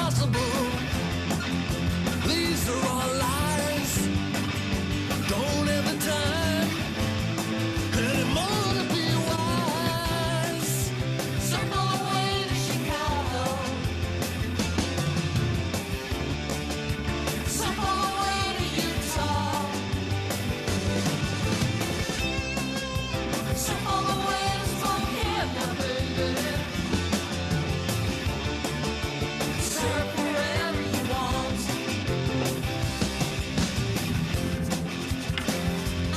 impossible. These are all lies. Don't have the time anymore to be wise. Circle the way to Chicago. Circle the way to Utah. Circle the way to Spokane, now, baby. Surf wherever you want.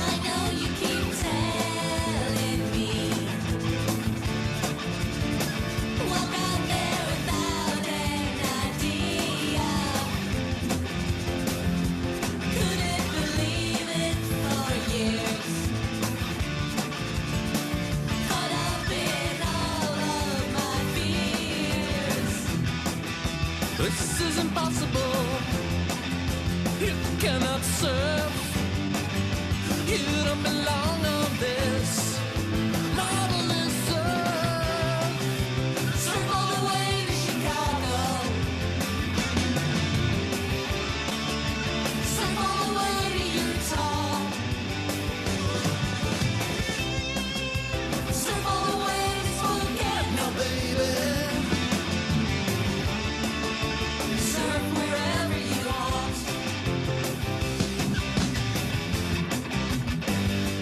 I know you keep telling me walk out there without an idea. Couldn't believe it for years. Caught up in all of my fears. This is impossible. You cannot surf. You don't belong on this marvelous surf. Surf all the way to Chicago. Surf all the way to Utah. Surf all the way to Spokane, now, baby. Surf wherever you want.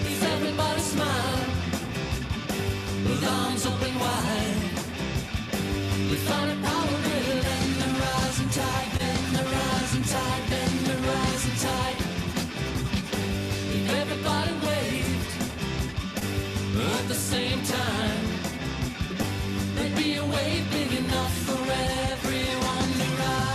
Is everybody smile with arms open wide? We found a power grid and the rising tide, and the rising tide, and the rising tide. If everybody waved at the same time, there'd be a wave big enough for everyone to ride.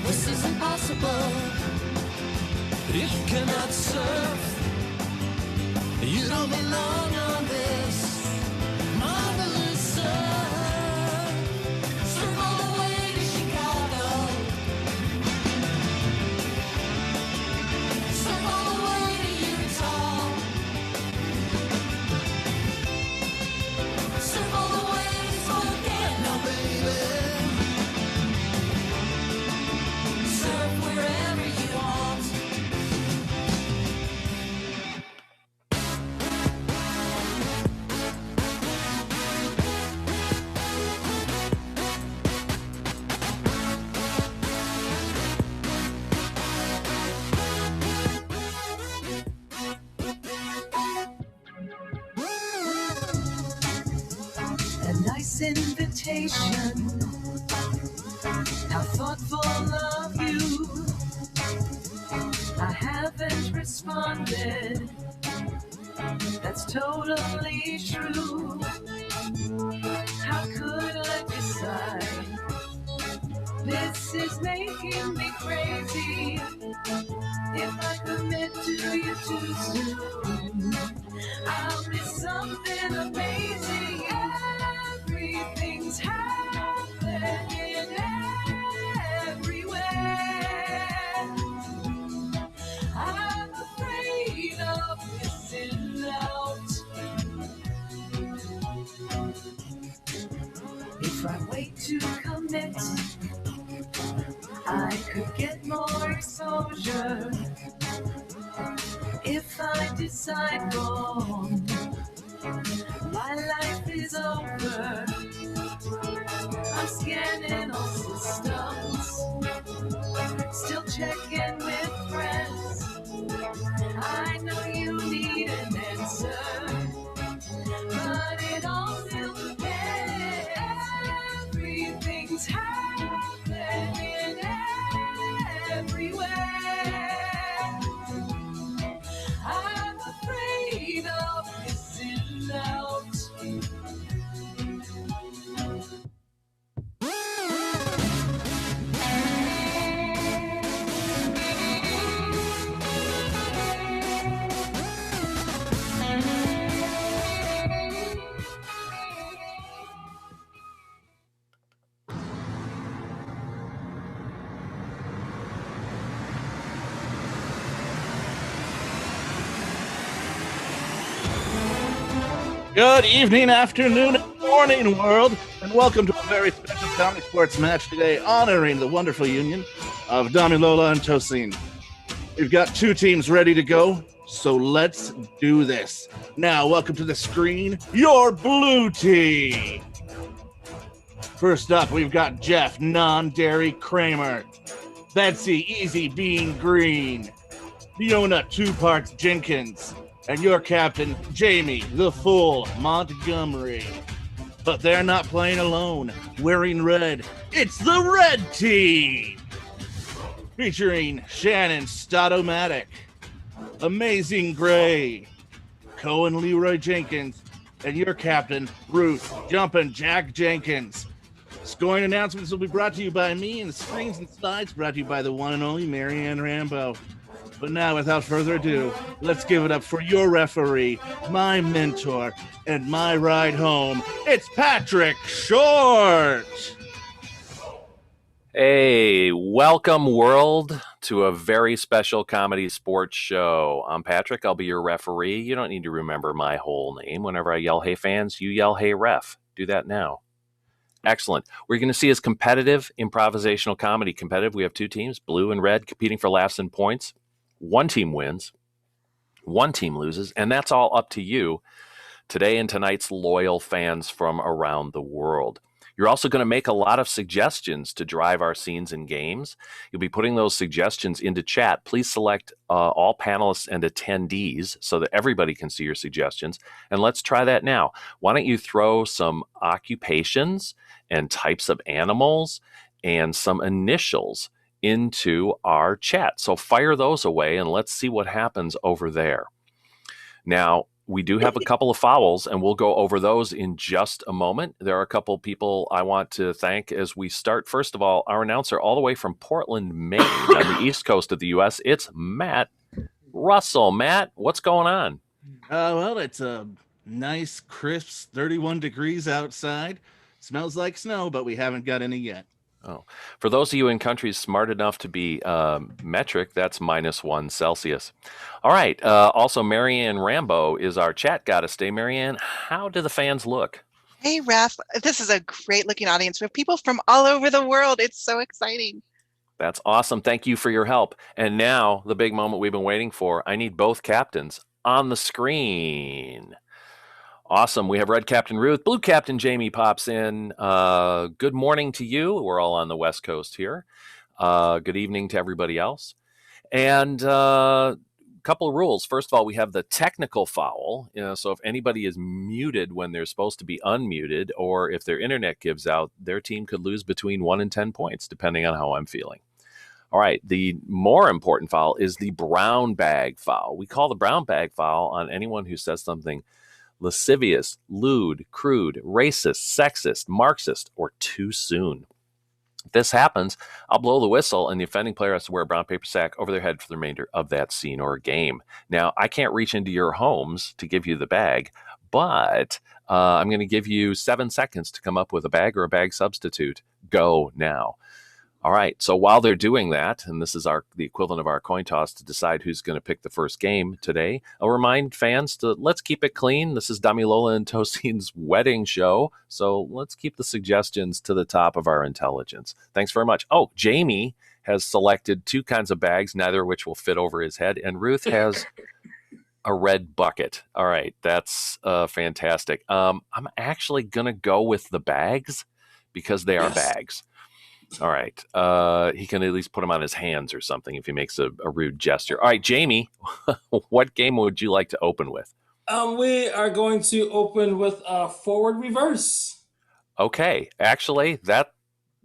This is impossible. You cannot surf. You don't belong on this marvelous surf. Surf all the way to Chicago. Surf all the way to Utah. Surf all the way to Spokane, now, baby. Surf wherever you want. A nice invitation. How thoughtful of you. I haven't responded. That's totally true. How could I decide? This is making me crazy. If I commit to you too soon, I'll miss something amazing. Everything's happening everywhere. I'm afraid of missing out. If I wait to commit, I could get more exposure. If I decide wrong, my life is over. I'm scanning all systems, still checking with friends. I know you need an answer, but it all still depends. Everything's happening everywhere. I'm afraid of missing out. Good evening, afternoon, and morning, world, and welcome to a very special ComedySportz Match today, honoring the wonderful union of Damilola and Tosin. We've got two teams ready to go, so let's do this. Now, welcome to the screen, your blue team. First up, we've got Jeff, non-dairy Kramer, Betsy, easy bean green, Fiona, 2 parts Jenkins, and your captain, Jamie, the Fool, Montgomery. But they're not playing alone. Wearing red, it's the red team! Featuring Shannon Statomatic, Amazing Gray, Cohen Leroy Jenkins, and your captain, Ruth Jumpin' Jack Jenkins. Scoring announcements will be brought to you by me, and the screens and slides brought to you by the one and only Marianne Rambo. But now, without further ado, let's give it up for your referee, my mentor, and my ride home. It's Patrick Short. Hey, welcome, world, to a very special comedy sports show. I'm Patrick. I'll be your referee. You don't need to remember my whole name. Whenever I yell, hey, fans, you yell, hey, ref. Do that now. Excellent. We're going to see is competitive improvisational comedy. Competitive, we have two teams, blue and red, competing for laughs and points. One team wins, one team loses, and that's all up to you today and tonight's loyal fans from around the world. You're also going to make a lot of suggestions to drive our scenes and games. You'll be putting those suggestions into chat. Please select all panelists and attendees so that everybody can see your suggestions. And let's try that now. Why don't you throw some occupations and types of animals and some initials into our chat. So fire those away and let's see what happens over there. Now, we do have a couple of fouls, and we'll go over those in just a moment. There are a couple people I want to thank as we start. First of all, our announcer all the way from Portland, Maine, on the east coast of the U.S., it's Matt Russell. Matt, what's going on? Well, it's a nice, crisp 31 degrees outside. Smells like snow, but we haven't got any yet. Oh, for those of you in countries smart enough to be metric, that's -1 Celsius. All right. Also, Marianne Rambo is our chat goddess today. Marianne, how do the fans look? Hey, Raf. This is a great looking audience. We have people from all over the world. It's so exciting. That's awesome. Thank you for your help. And now, the big moment we've been waiting for. I need both captains on the screen. Awesome. We have Red Captain Ruth. Blue Captain Jamie pops in. Good morning to you. We're all on the West Coast here. Good evening to everybody else. And a couple of rules. First of all, we have the technical foul. So if anybody is muted when they're supposed to be unmuted, or if their internet gives out, their team could lose between 1 and 10 points, depending on how I'm feeling. All right. The more important foul is the brown bag foul. We call the brown bag foul on anyone who says something lascivious, lewd, crude, racist, sexist, Marxist, or too soon. If this happens, I'll blow the whistle and the offending player has to wear a brown paper sack over their head for the remainder of that scene or game. Now, I can't reach into your homes to give you the bag, but I'm going to give you 7 seconds to come up with a bag or a bag substitute. Go now. All right, so while they're doing that, and this is the equivalent of our coin toss to decide who's going to pick the first game today, I'll remind fans to let's keep it clean. This is Damilola and Tosin's wedding show, so let's keep the suggestions to the top of our intelligence. Thanks very much. Oh, Jamie has selected 2 kinds of bags, neither of which will fit over his head, and Ruth has a red bucket. All right, that's fantastic. I'm actually going to go with the bags because they are bags. All right. He can at least put them on his hands or something if he makes a rude gesture. All right, Jamie, what game would you like to open with? We are going to open with forward reverse. Okay. Actually, that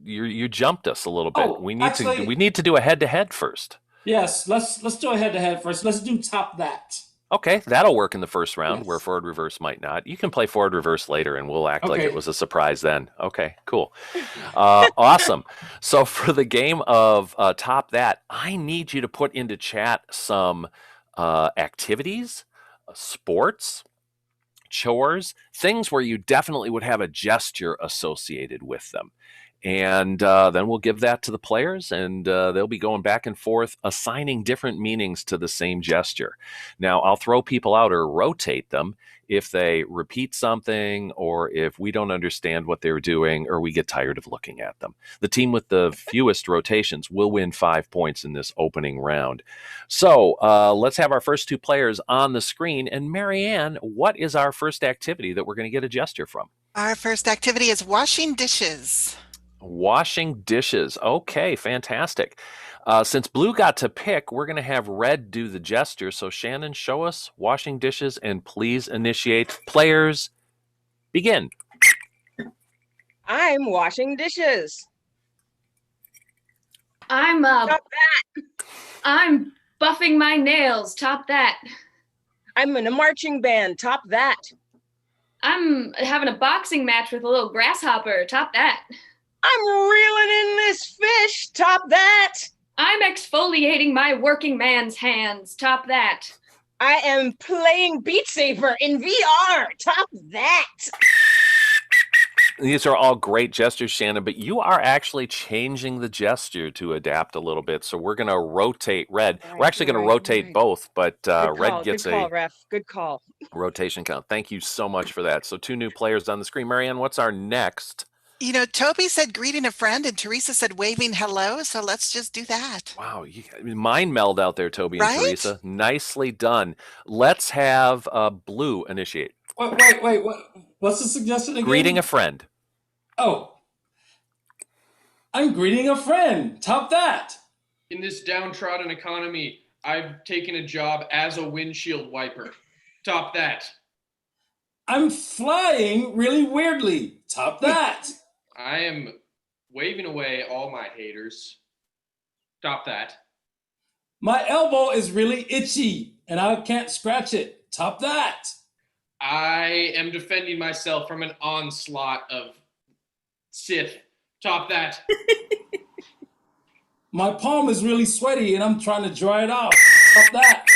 you jumped us a little bit. Oh, we need to do a head-to-head first. Yes, let's do a head-to-head first. Let's do top that. Okay, that'll work in the first round where forward reverse might not. You can play forward reverse later and we'll act like it was a surprise then. Okay, cool. Awesome. So for the game of top that, I need you to put into chat some activities, sports, chores, things where you definitely would have a gesture associated with them. And then we'll give that to the players, and they'll be going back and forth, assigning different meanings to the same gesture. Now, I'll throw people out or rotate them if they repeat something or if we don't understand what they're doing or we get tired of looking at them. The team with the fewest rotations will win 5 points in this opening round. So let's have our first two players on the screen. And Marianne, what is our first activity that we're going to get a gesture from? Our first activity is washing dishes. Washing dishes. Okay, fantastic. Since Blue got to pick, we're going to have Red do the gesture. So Shannon, show us washing dishes and please initiate. Players, begin. I'm washing dishes. I'm Top that. I'm buffing my nails. Top that. I'm in a marching band. Top that. I'm having a boxing match with a little grasshopper. Top that. I'm reeling in this fish. Top that. I'm exfoliating my working man's hands. Top that. I am playing Beat Saber in VR. Top that. These are all great gestures, Shannon, but you are actually changing the gesture to adapt a little bit. So we're going to rotate Red. We're actually going to rotate both, but Red gets good call, ref. Good call. Rotation count. Thank you so much for that. So two new players on the screen. Marianne, what's our next? You know, Toby said greeting a friend and Teresa said waving hello. So let's just do that. Wow. Mind meld out there, Toby and Right? Teresa. Nicely done. Let's have Blue initiate. Wait. What's the suggestion again? Greeting a friend. Oh. I'm greeting a friend. Top that. In this downtrodden economy, I've taken a job as a windshield wiper. Top that. I'm flying really weirdly. Top that. I am waving away all my haters. Top that. My elbow is really itchy and I can't scratch it. Top that. I am defending myself from an onslaught of Sith. Top that. My palm is really sweaty and I'm trying to dry it off. Top that.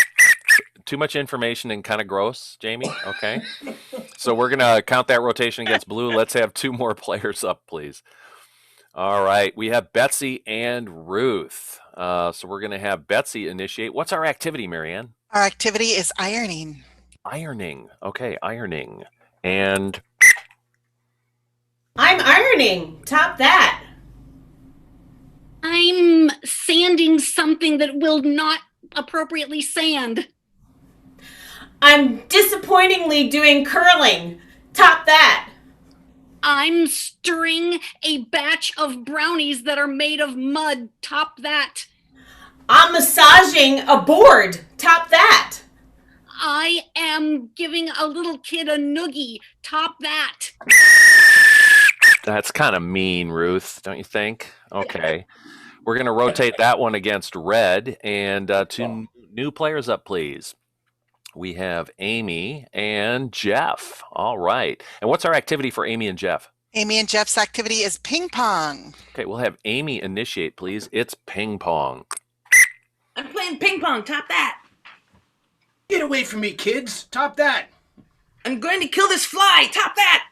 Too much information and kind of gross, Jamie. Okay. So we're going to count that rotation against Blue. Let's have two more players up, please. All right. We have Betsy and Ruth. So we're going to have Betsy initiate. What's our activity, Marianne? Our activity is ironing. Ironing. Okay, ironing. And I'm ironing. Top that. I'm sanding something that will not appropriately sand. I'm disappointingly doing curling. Top that. I'm stirring a batch of brownies that are made of mud. Top that. I'm massaging a board. Top that. I am giving a little kid a noogie. Top that. that's kind of mean, Ruth, don't you think? Okay. We're going to rotate that one against Red. And two new players up, please. We have Amy and Jeff. All right. And what's our activity for Amy and Jeff? Amy and Jeff's activity is ping pong. Okay, we'll have Amy initiate, please. It's ping pong. I'm playing ping pong. Top that. Get away from me, kids. Top that. I'm going to kill this fly. Top that.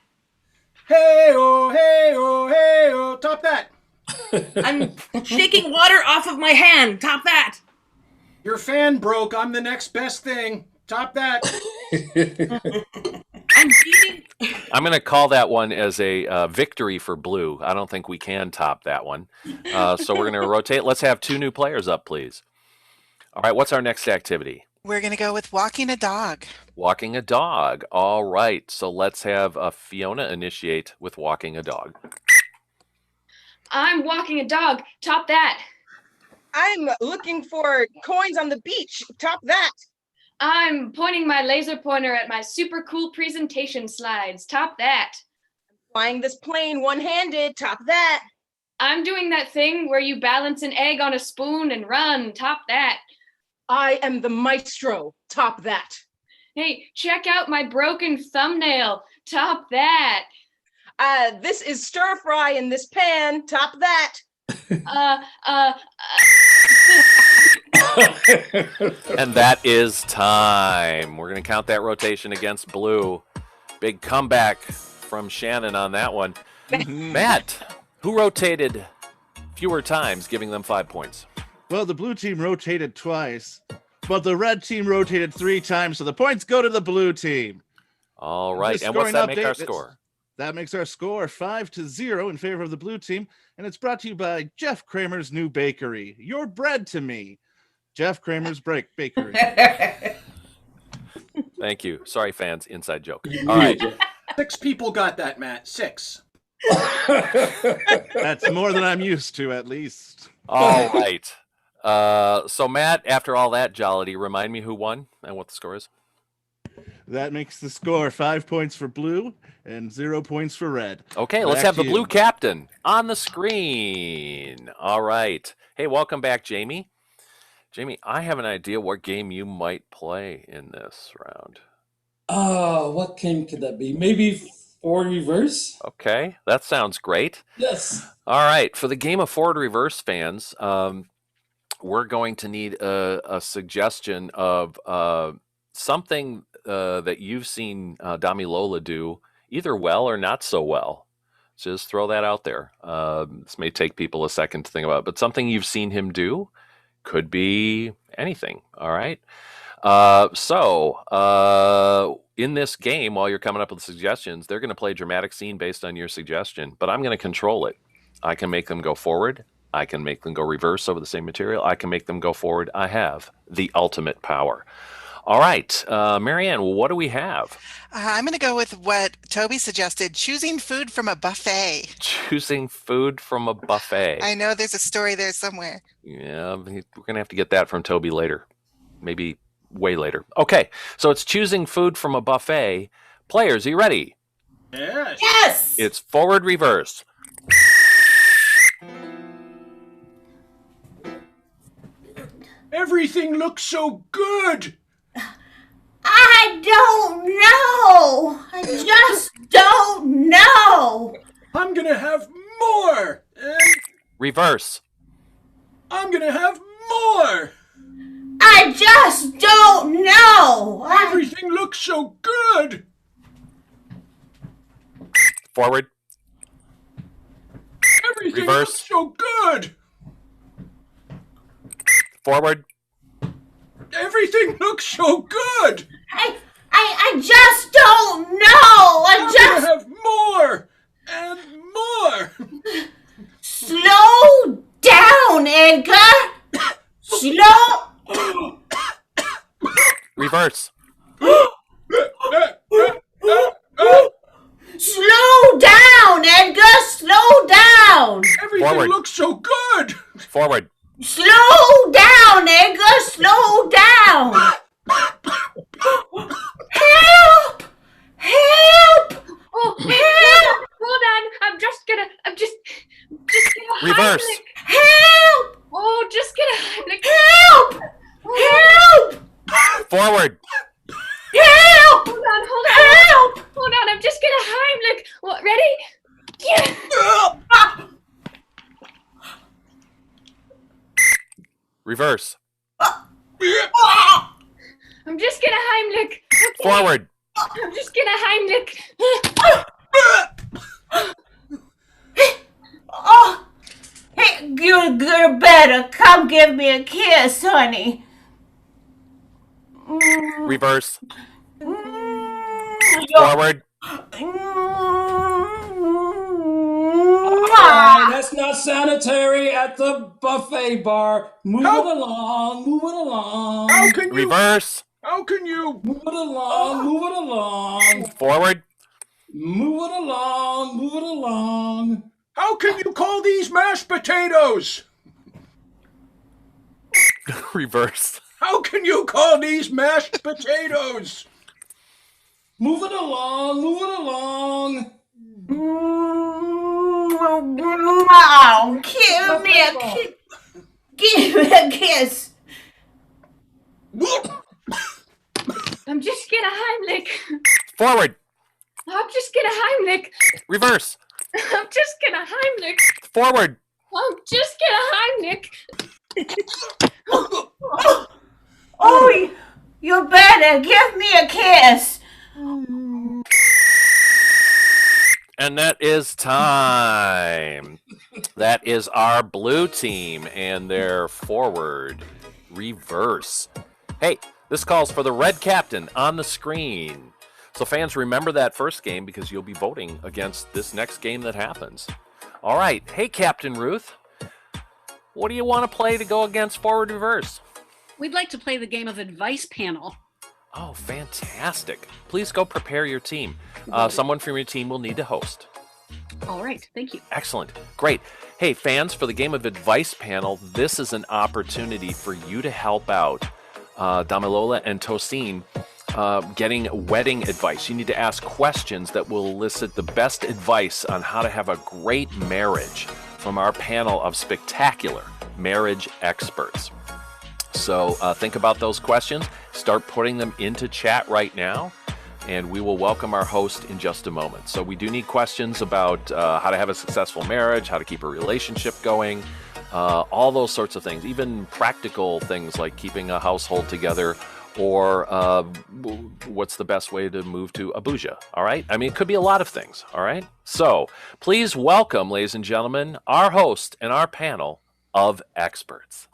Hey-oh, hey-oh, hey-oh. Top that. I'm shaking water off of my hand. Top that. Your fan broke. I'm the next best thing. Top that. I'm beating. I'm going to call that one as a victory for Blue. I don't think we can top that one. So we're going to rotate. Let's have two new players up, please. All right, what's our next activity? We're going to go with walking a dog. Walking a dog. All right, so let's have Fiona initiate with walking a dog. I'm walking a dog. Top that. I'm looking for coins on the beach. Top that. I'm pointing my laser pointer at my super cool presentation slides. Top that. Flying this plane one-handed. Top that. I'm doing that thing where you balance an egg on a spoon and run. Top that. I am the maestro. Top that. Hey, check out my broken thumbnail. Top that. This is stir fry in this pan. Top that. And that is time. We're going to count that rotation against Blue. Big comeback from Shannon on that one. Matt, Who rotated fewer times, giving them 5 points? Well, the blue team rotated twice, but the red team rotated 3 times, so the points go to the blue team. All right. Just And what's scoring that make our update, score? That makes our score 5-0 in favor of the blue team, and it's brought to you by Jeff Kramer's New Bakery. Your bread to me. Jeff Kramer's Bakery. Thank you. Sorry, fans. Inside joke. All right. 6 people got that, Matt. 6. That's more than I'm used to, at least. All right. So, Matt, after all that jollity, remind me who won and what the score is. That makes the score 5 points for blue and 0 points for red. Okay, let's have the blue captain on the screen. All right. Hey, welcome back, Jamie. Jamie, I have an idea what game you might play in this round. What game could that be? Maybe forward reverse? Okay, that sounds great. Yes. All right, for the game of forward reverse fans, we're going to need a suggestion of something that you've seen Damilola do either well or not so well. Just throw that out there. This may take people a second to think about, but something you've seen him do. Could be anything, all right? So in this game, while you're coming up with suggestions, they're going to play a dramatic scene based on your suggestion, but I'm going to control it. I can make them go forward. I can make them go reverse over the same material. I can make them go forward. I have the ultimate power. All right, Marianne, what do we have? I'm going to go with what Toby suggested, choosing food from a buffet. Choosing food from a buffet. I know there's a story there somewhere. Yeah, we're going to have to get that from Toby later. Maybe way later. Okay, so it's choosing food from a buffet. Players, are you ready? Yes. Yes. It's forward reverse. Everything looks so good. I don't know. I just don't know. I'm gonna have more. And Reverse. I'm gonna have more. I just don't know. Everything looks so good. Forward. Everything Reverse. looks so good. Forward. Everything looks so good. I just don't know. I'm gonna have more and more. Slow down, Edgar. Slow. Reverse. Slow down, Edgar. Slow down. Everything Forward. looks so good. Forward. Slow down, Edgar. Slow down. Help! Help! Oh, Help! hold on. I'm just gonna Reverse. Heimlich. Help! Oh, just get a Heimlich. Help! Help! Forward. Help! Hold on. Help! Hold on. I'm just gonna Heimlich. What? Ready? Yeah. Reverse. I'm just gonna Heimlich. Okay. Forward. I'm just gonna Heimlich. Oh, hey, you better come give me a kiss, honey. Reverse. Forward. That's not sanitary at the buffet bar. Move it along. Move it along. How can you? Reverse. How can you? Move it along. Move it along. Forward. Move it along. Move it along. How can you call these mashed potatoes? Reverse. How can you call these mashed potatoes? Move it along. Move it along. Oh, give me a kiss. Give me a kiss. I'm just gonna Heimlich. Forward. I'm just gonna Heimlich. Reverse. I'm just gonna Heimlich. Forward. I'm just gonna Heimlich. Oh, you better give me a kiss. And that is time. That is our blue team and their forward reverse. Hey, this calls for the red captain on the screen. So fans, remember that first game because you'll be voting against this next game that happens. All right. Hey, Captain Ruth. What do you want to play to go against forward reverse? We'd like to play the game of advice panel. Oh, fantastic. Please go prepare your team. Someone from your team will need to host. All right. Thank you. Excellent. Great. Hey, fans, for the game of advice panel, this is an opportunity for you to help out Damilola and Tosin getting wedding advice. You need to ask questions that will elicit the best advice on how to have a great marriage from our panel of spectacular marriage experts. So think about those questions. Start putting them into chat right now, and we will welcome our host in just a moment. So we do need questions about how to have a successful marriage, how to keep a relationship going, all those sorts of things, even practical things like keeping a household together, or what's the best way to move to Abuja, all right? I mean, it could be a lot of things, all right? So please welcome, ladies and gentlemen, our host and our panel of experts.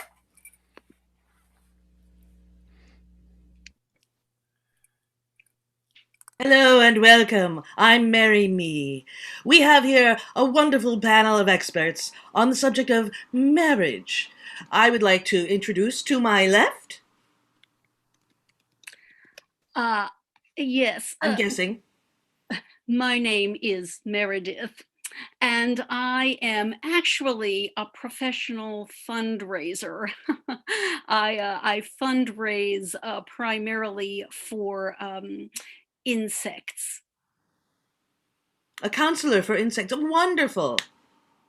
Hello and welcome. I'm Mary Me. We have here a wonderful panel of experts on the subject of marriage. I would like to introduce to my left. Yes. I'm guessing. My name is Meredith, and I am actually a professional fundraiser. I fundraise primarily for insects. A counselor for insects. Wonderful.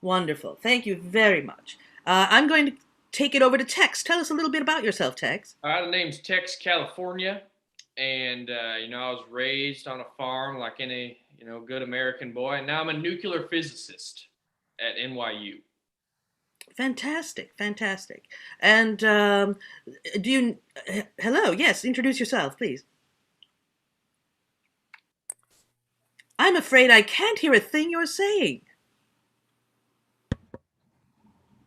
Wonderful. Thank you very much. I'm going to take it over to Tex. Tell us a little bit about yourself, Tex. The name's Tex, California. And, I was raised on a farm like any, good American boy. And now I'm a nuclear physicist at NYU. Fantastic, fantastic. And hello, yes, introduce yourself, please. I'm afraid I can't hear a thing you're saying.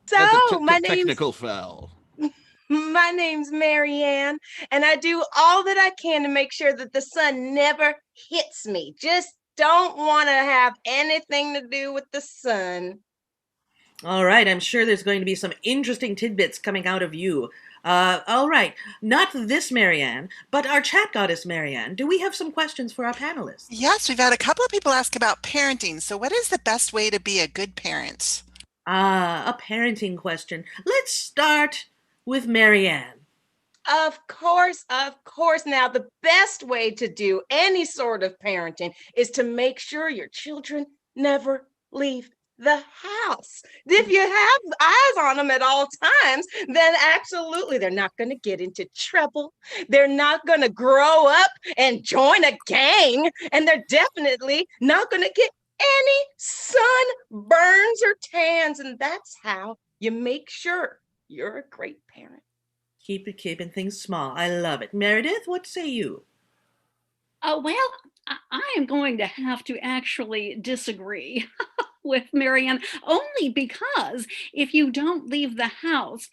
So, my technical foul. My name's Marianne, and I do all that I can to make sure that the sun never hits me. Just don't want to have anything to do with the sun. All right, I'm sure there's going to be some interesting tidbits coming out of you. All right, not this Marianne, but our chat goddess Marianne. Do we have some questions for our panelists? Yes, we've had a couple of people ask about parenting. So what is the best way to be a good parent? A parenting question. Let's start with Marianne. Of course. Now, the best way to do any sort of parenting is to make sure your children never leave the house. If you have eyes on them at all times, then absolutely they're not going to get into trouble. They're not going to grow up and join a gang, and they're definitely not going to get any sunburns or tans. And that's how you make sure you're a great parent. Keeping things small. I love it. Meredith, what say you? Well, I am going to have to actually disagree with Marianne, only because if you don't leave the house,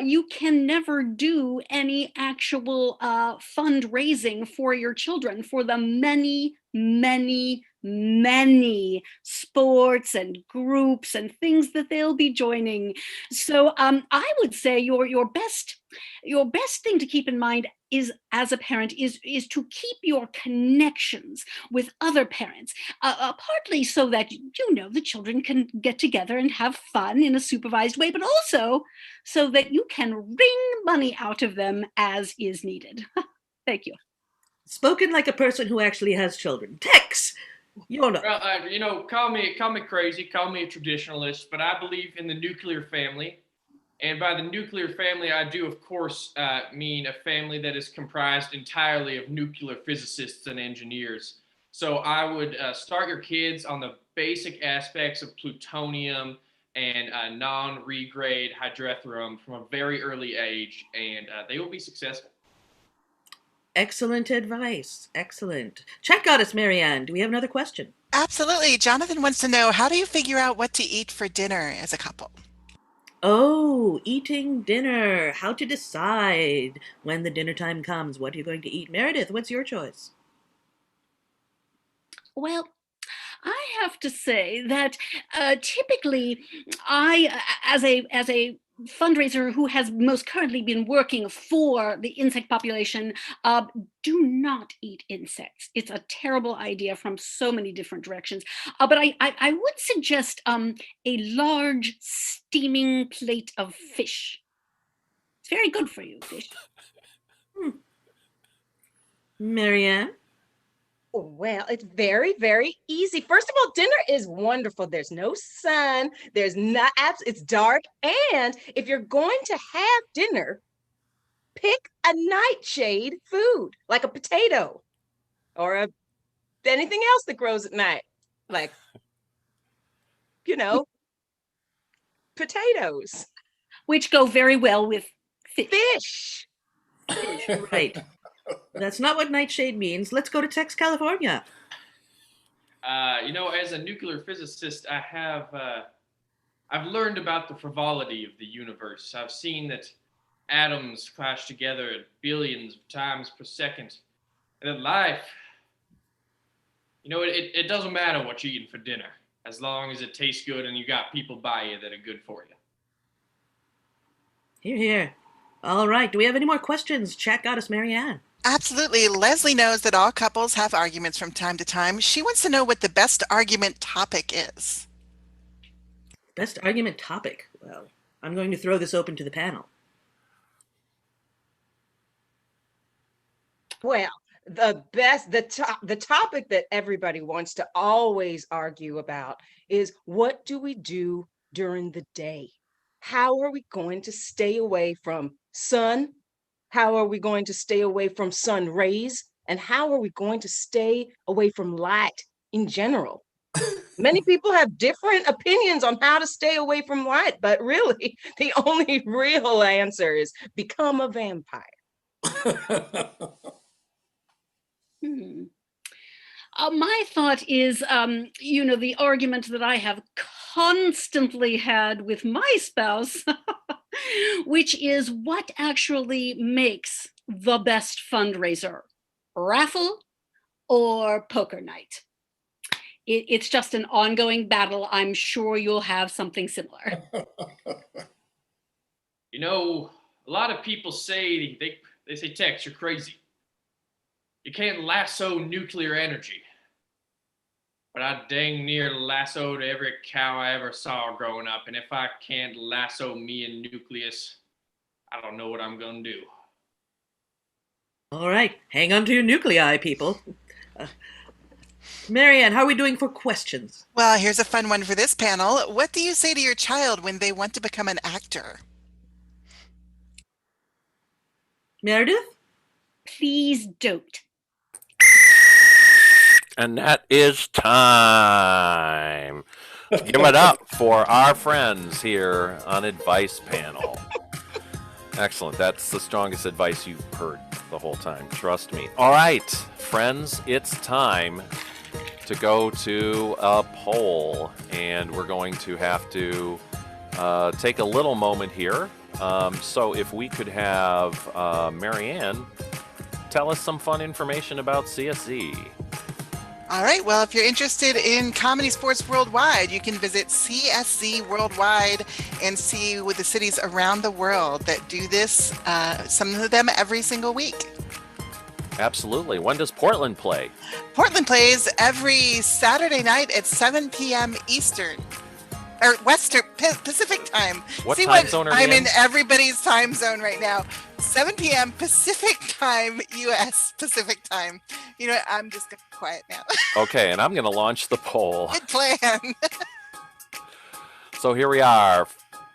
you can never do any actual fundraising for your children for the many sports and groups and things that they'll be joining. So I would say your best thing to keep in mind is, as a parent, is to keep your connections with other parents, partly so that the children can get together and have fun in a supervised way, but also so that you can wring money out of them as is needed. Thank you. Spoken like a person who actually has children. Tex, Well, call me crazy, call me a traditionalist, but I believe in the nuclear family. And by the nuclear family, I do, of course, mean a family that is comprised entirely of nuclear physicists and engineers. So I would start your kids on the basic aspects of plutonium and non-regrade hydrotherm from a very early age, and they will be successful. Excellent advice. Excellent. Chat goddess Marianne, do we have another question? Absolutely. Jonathan wants to know, how do you figure out what to eat for dinner as a couple? Oh, eating dinner. How to decide when the dinner time comes. What are you going to eat? Meredith, what's your choice? Well, I have to say that typically as a fundraiser who has most currently been working for the insect population, do not eat insects. It's a terrible idea from so many different directions. But I would suggest a large steaming plate of fish. It's very good for you, fish. Marianne? Well, it's very, very easy. First of all, dinner is wonderful. There's no sun. There's not it's dark. And if you're going to have dinner, pick a nightshade food, like a potato or anything else that grows at night. Like, potatoes. Which go very well with fish. Right. That's not what nightshade means. Let's go to Tex, California. As a nuclear physicist, I've learned about the frivolity of the universe. I've seen that atoms crash together at billions of times per second. And that life, it doesn't matter what you're eating for dinner, as long as it tastes good and you got people by you that are good for you. Hear, hear. All right. Do we have any more questions? Chat goddess Marianne. Absolutely. Leslie knows that all couples have arguments from time to time. She wants to know what the best argument topic is. Best argument topic? Well, I'm going to throw this open to the panel. Well, the topic that everybody wants to always argue about is, what do we do during the day? How are we going to stay away from sun? How are we going to stay away from sun rays? And how are we going to stay away from light in general? Many people have different opinions on how to stay away from light, but really, the only real answer is become a vampire. My thought is, the argument that I have constantly had with my spouse, which is what actually makes the best fundraiser, raffle or poker night? It's just an ongoing battle. I'm sure you'll have something similar. A lot of people say, they say, Tex, you're crazy. You can't lasso nuclear energy. But I dang near lassoed every cow I ever saw growing up. And if I can't lasso me and nucleus, I don't know what I'm going to do. All right. Hang on to your nuclei, people. Marianne, how are we doing for questions? Well, here's a fun one for this panel. What do you say to your child when they want to become an actor? Meredith? Please don't. And that is time. Give it up for our friends here on Advice Panel. Excellent. That's the strongest advice you've heard the whole time. Trust me. All right, friends, it's time to go to a poll. And we're going to have to take a little moment here. So if we could have Marianne tell us some fun information about CSZ. All right. Well, if you're interested in Comedy Sports Worldwide, you can visit CSZ Worldwide and see with the cities around the world that do this, some of them every single week. Absolutely. When does Portland play? Portland plays every Saturday night at 7 p.m. Eastern. Or Pacific time. What See time zone are I'm we in everybody's time zone right now. 7 p.m. Pacific time, U.S. Pacific time. I'm just quiet now. Okay, and I'm going to launch the poll. Good plan. So here we are.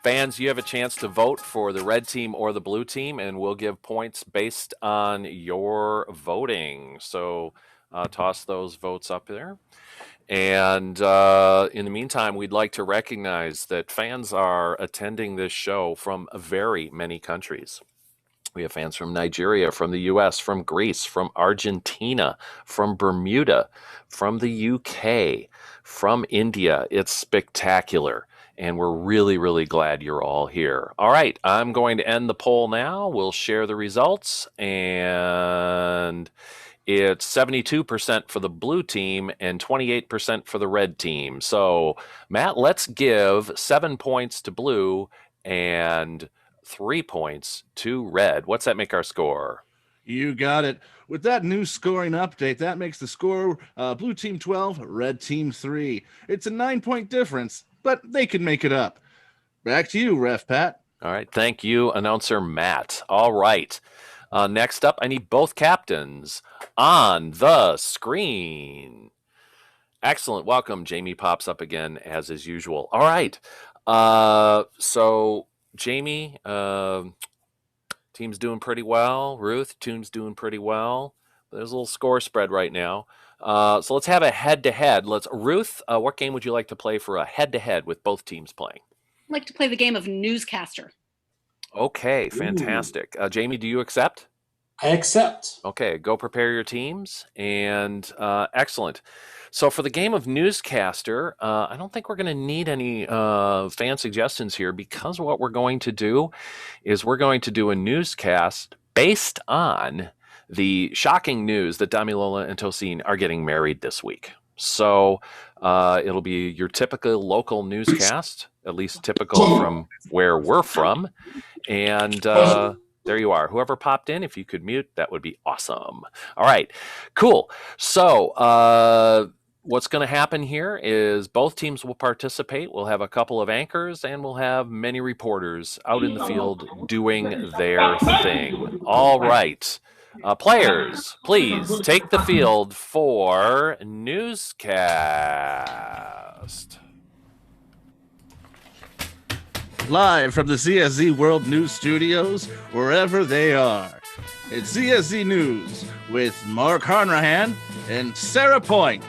Fans, you have a chance to vote for the red team or the blue team, and we'll give points based on your voting. So toss those votes up there. And in the meantime, we'd like to recognize that fans are attending this show from very many countries. We have fans from Nigeria, from the US, from Greece, from Argentina, from Bermuda, from the UK, from India. It's spectacular. And we're really, really glad you're all here. All right, I'm going to end the poll now. We'll share the results. And it's 72% for the blue team and 28% for the red team. So, Matt, let's give 7 points to blue and 3 points to red. What's that make our score? You got it. With that new scoring update, that makes the score blue team 12, red team 3. It's a 9-point difference, but they can make it up. Back to you, Ref Pat. All right. Thank you, announcer Matt. All right. Next up, I need both captains on the screen. Excellent. Welcome. Jamie pops up again, as is usual. All right. So, Jamie, team's doing pretty well. Ruth, team's doing pretty well. There's a little score spread right now. So let's have a head-to-head. Ruth, what game would you like to play for a head-to-head with both teams playing? I'd like to play the game of newscaster. Okay, fantastic. Jamie, do you accept? I accept. Okay, go prepare your teams. And excellent. So for the game of newscaster, I don't think we're going to need any fan suggestions here, because what we're going to do is we're going to do a newscast based on the shocking news that Damilola and Tosin are getting married this week. So it'll be your typical local newscast, at least typical from where we're from. And there you are. Whoever popped in, if you could mute, that would be awesome. All right, cool. So what's going to happen here is both teams will participate. We'll have a couple of anchors, and we'll have many reporters out in the field doing their thing. All right. Players, please take the field for newscast. Live from the CSZ World News Studios, wherever they are. It's CSZ News with Mark Harnahan and Sarah Point.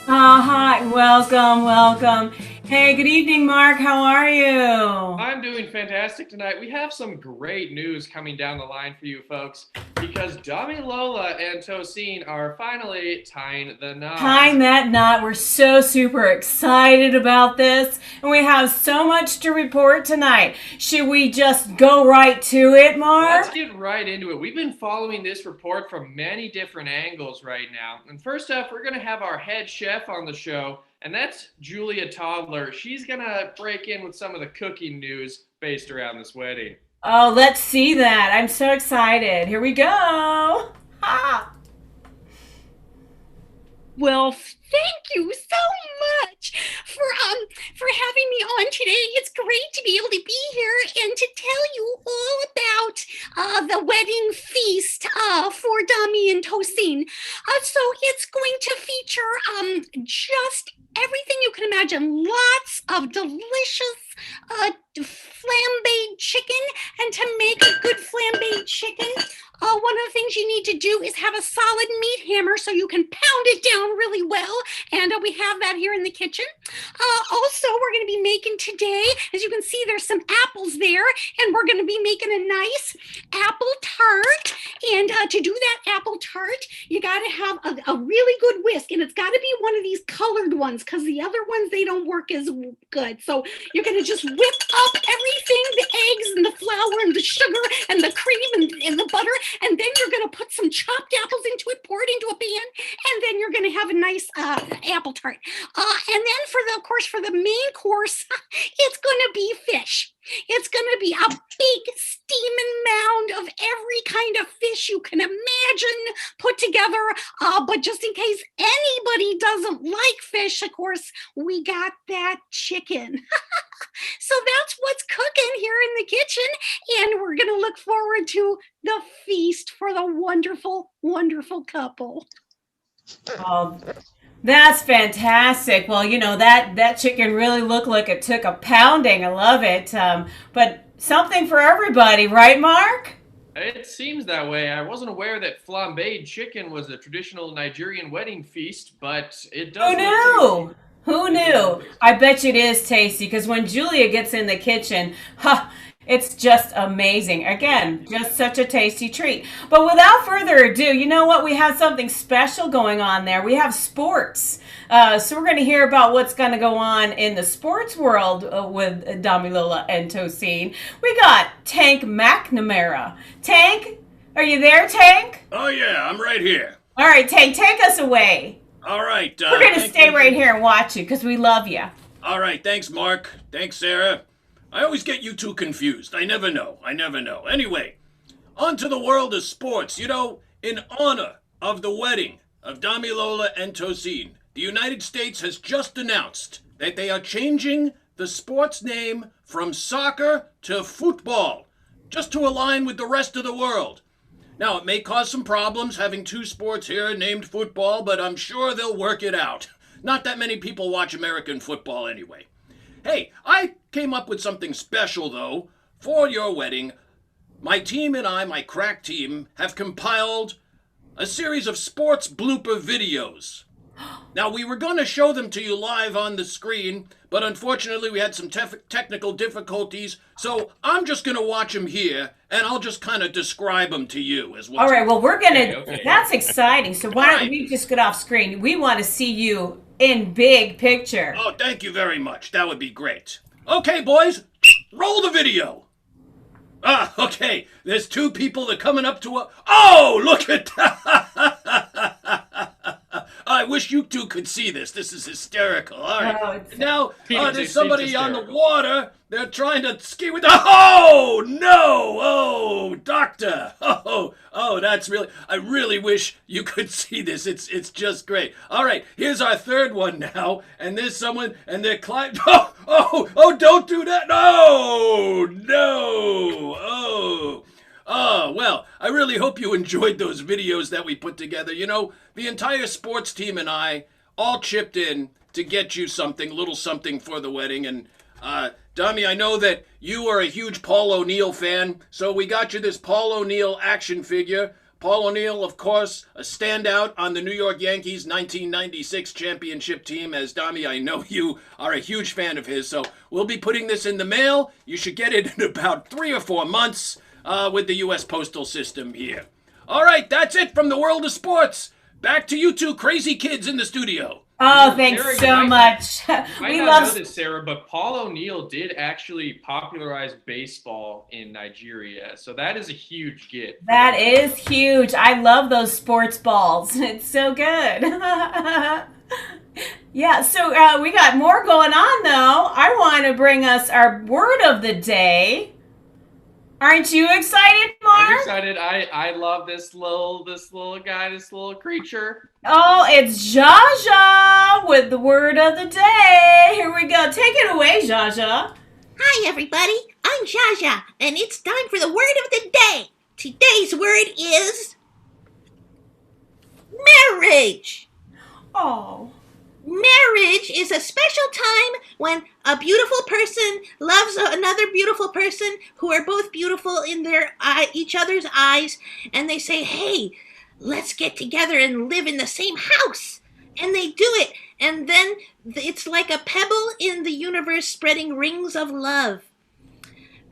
Hi, welcome. Hey, good evening, Mark. How are you? I'm doing fantastic tonight. We have some great news coming down the line for you folks, because Damilola and Tosin are finally tying the knot. Tying that knot. We're so super excited about this, and we have so much to report tonight. Should we just go right to it, Mark? Let's get right into it. We've been following this report from many different angles right now. And first up, we're going to have our head chef on the show, and that's Julia Toddler. She's going to break in with some of the cooking news based around this wedding. Oh, let's see that. I'm so excited. Here we go. Ha! Well, thank you so much for having me on today. It's great to be able to be here and to tell you all about the wedding feast for Dami and Tosin. So it's going to feature just everything you can imagine. Lots of delicious flambéed chicken, and to make a good flambéed chicken, one of the things you need to do is have a solid meat hammer so you can pound it down really well, and we have that here in the kitchen. Also, we're going to be making today, as you can see, there's some apples there, and we're going to be making a nice apple tart. And to do that apple tart, you got to have a really good whisk, and it's got to be one of these colored ones, because the other ones, they don't work as good. So you're going to just whip up everything, the eggs and the flour and the sugar and the cream and the butter, and then you're going to put some chopped apples into it, pour it into a pan, and then you're going to have a nice apple tart. And then for the main course, it's going to be fish. It's going to be a big steaming mound of every kind of fish you can imagine put together. But just in case anybody doesn't like fish, of course, we got that chicken. So that's what's cooking here in the kitchen. And we're going to look forward to the feast for the wonderful, wonderful couple. Oh, that's fantastic. Well, you know, that chicken really looked like it took a pounding. I love it. But something for everybody, right, Mark? It seems that way. I wasn't aware that flambéed chicken was a traditional Nigerian wedding feast, but it does. Who knew? Who knew? I bet you it is tasty, because when Julia gets in the kitchen, It's just amazing. Again, just such a tasty treat. But without further ado, you know what? We have something special going on there. We have sports. So we're going to hear about what's going to go on in the sports world with Damilola and Tosin. We got Tank McNamara. Tank, are you there, Tank? Oh, yeah, I'm right here. All right, Tank, take us away. All right. We're going to stay right here and watch you because we love you. All right, thanks, Mark. Thanks, Sarah. I always get you two confused. I never know. Anyway, on to the world of sports. You know, in honor of the wedding of Damilola and Tosin, the United States has just announced that they are changing the sports name from soccer to football, just to align with the rest of the world. Now, it may cause some problems having two sports here named football, but I'm sure they'll work it out. Not that many people watch American football anyway. Hey, I came up with something special, though, for your wedding. My team and I, my crack team, have compiled a series of sports blooper videos. Now, we were going to show them to you live on the screen, but unfortunately we had some technical difficulties, so I'm just going to watch them here, and I'll just kind of describe them to you as well. All right, well, we're going to, that's exciting. So why don't we just get off screen? We want to see you in big picture. Oh, thank you very much. That would be great. Okay, boys, roll the video. Okay, there's two people that are coming up to a... Oh, look at that! I wish you two could see this. This is hysterical. All right. Now, there's somebody on the water. They're trying to ski with the... Oh, no! Oh, doctor! Oh, that's really... I really wish you could see this. It's just great. All right, here's our third one now. And there's someone, and they're climbing... Oh, don't do that! No! Oh, well, I really hope you enjoyed those videos that we put together. You know, the entire sports team and I all chipped in to get you something, little something for the wedding. And, Dami, I know that you are a huge Paul O'Neill fan, so we got you this Paul O'Neill action figure. Paul O'Neill, of course, a standout on the New York Yankees 1996 championship team. As Dami, I know you are a huge fan of his, so we'll be putting this in the mail. You should get it in about 3 or 4 months. With the U.S. postal system here. All right, that's it from the world of sports. Back to you two crazy kids in the studio. Oh, thanks so much. We love know this, Sarah, but Paul O'Neill did actually popularize baseball in Nigeria, so that is a huge get. That is huge. I love those sports balls. It's so good. Yeah, so we got more going on, though. I want to bring us our word of the day. Aren't you excited, Mark? I'm excited. I love this little guy, this little creature. Oh, it's Jaja with the word of the day. Here we go. Take it away, Jaja. Hi, everybody. I'm Jaja, and it's time for the word of the day. Today's word is marriage. Oh. Marriage is a special time when a beautiful person loves another beautiful person who are both beautiful in their each other's eyes, and they say, hey, let's get together and live in the same house. And they do it, and then it's like a pebble in the universe spreading rings of love.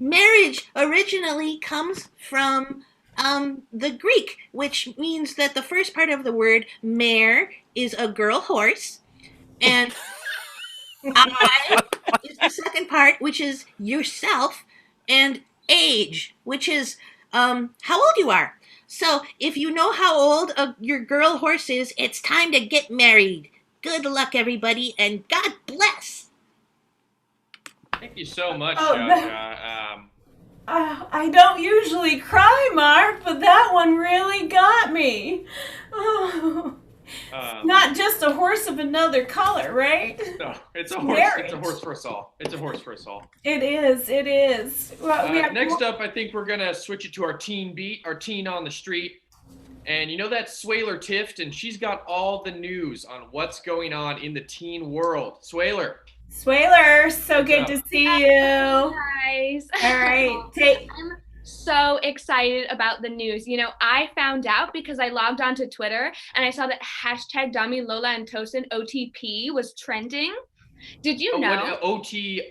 Marriage originally comes from the Greek, which means that the first part of the word mare is a girl horse, and I is the second part, which is yourself, and age, which is how old you are. So if you know how old your girl horse is, it's time to get married. Good luck, everybody, and God bless. Thank you so much, Oh, Jaja. I don't usually cry, Mark, but that one really got me. Oh. Not just a horse of another color, right? No, it's a horse. Marriage. It's a horse for us all. It's a horse for us all. It is. It is. Well, next up, I think we're gonna switch it to our teen beat, our teen on the street. And you know that Swaler Tift, and she's got all the news on what's going on in the teen world. Swaler. Swaler, so good to see you. Guys. All right. I'm so excited about the news. You know, I found out because I logged onto Twitter and I saw that hashtag Damilola and Tosin OTP was trending. Did you know? OTP?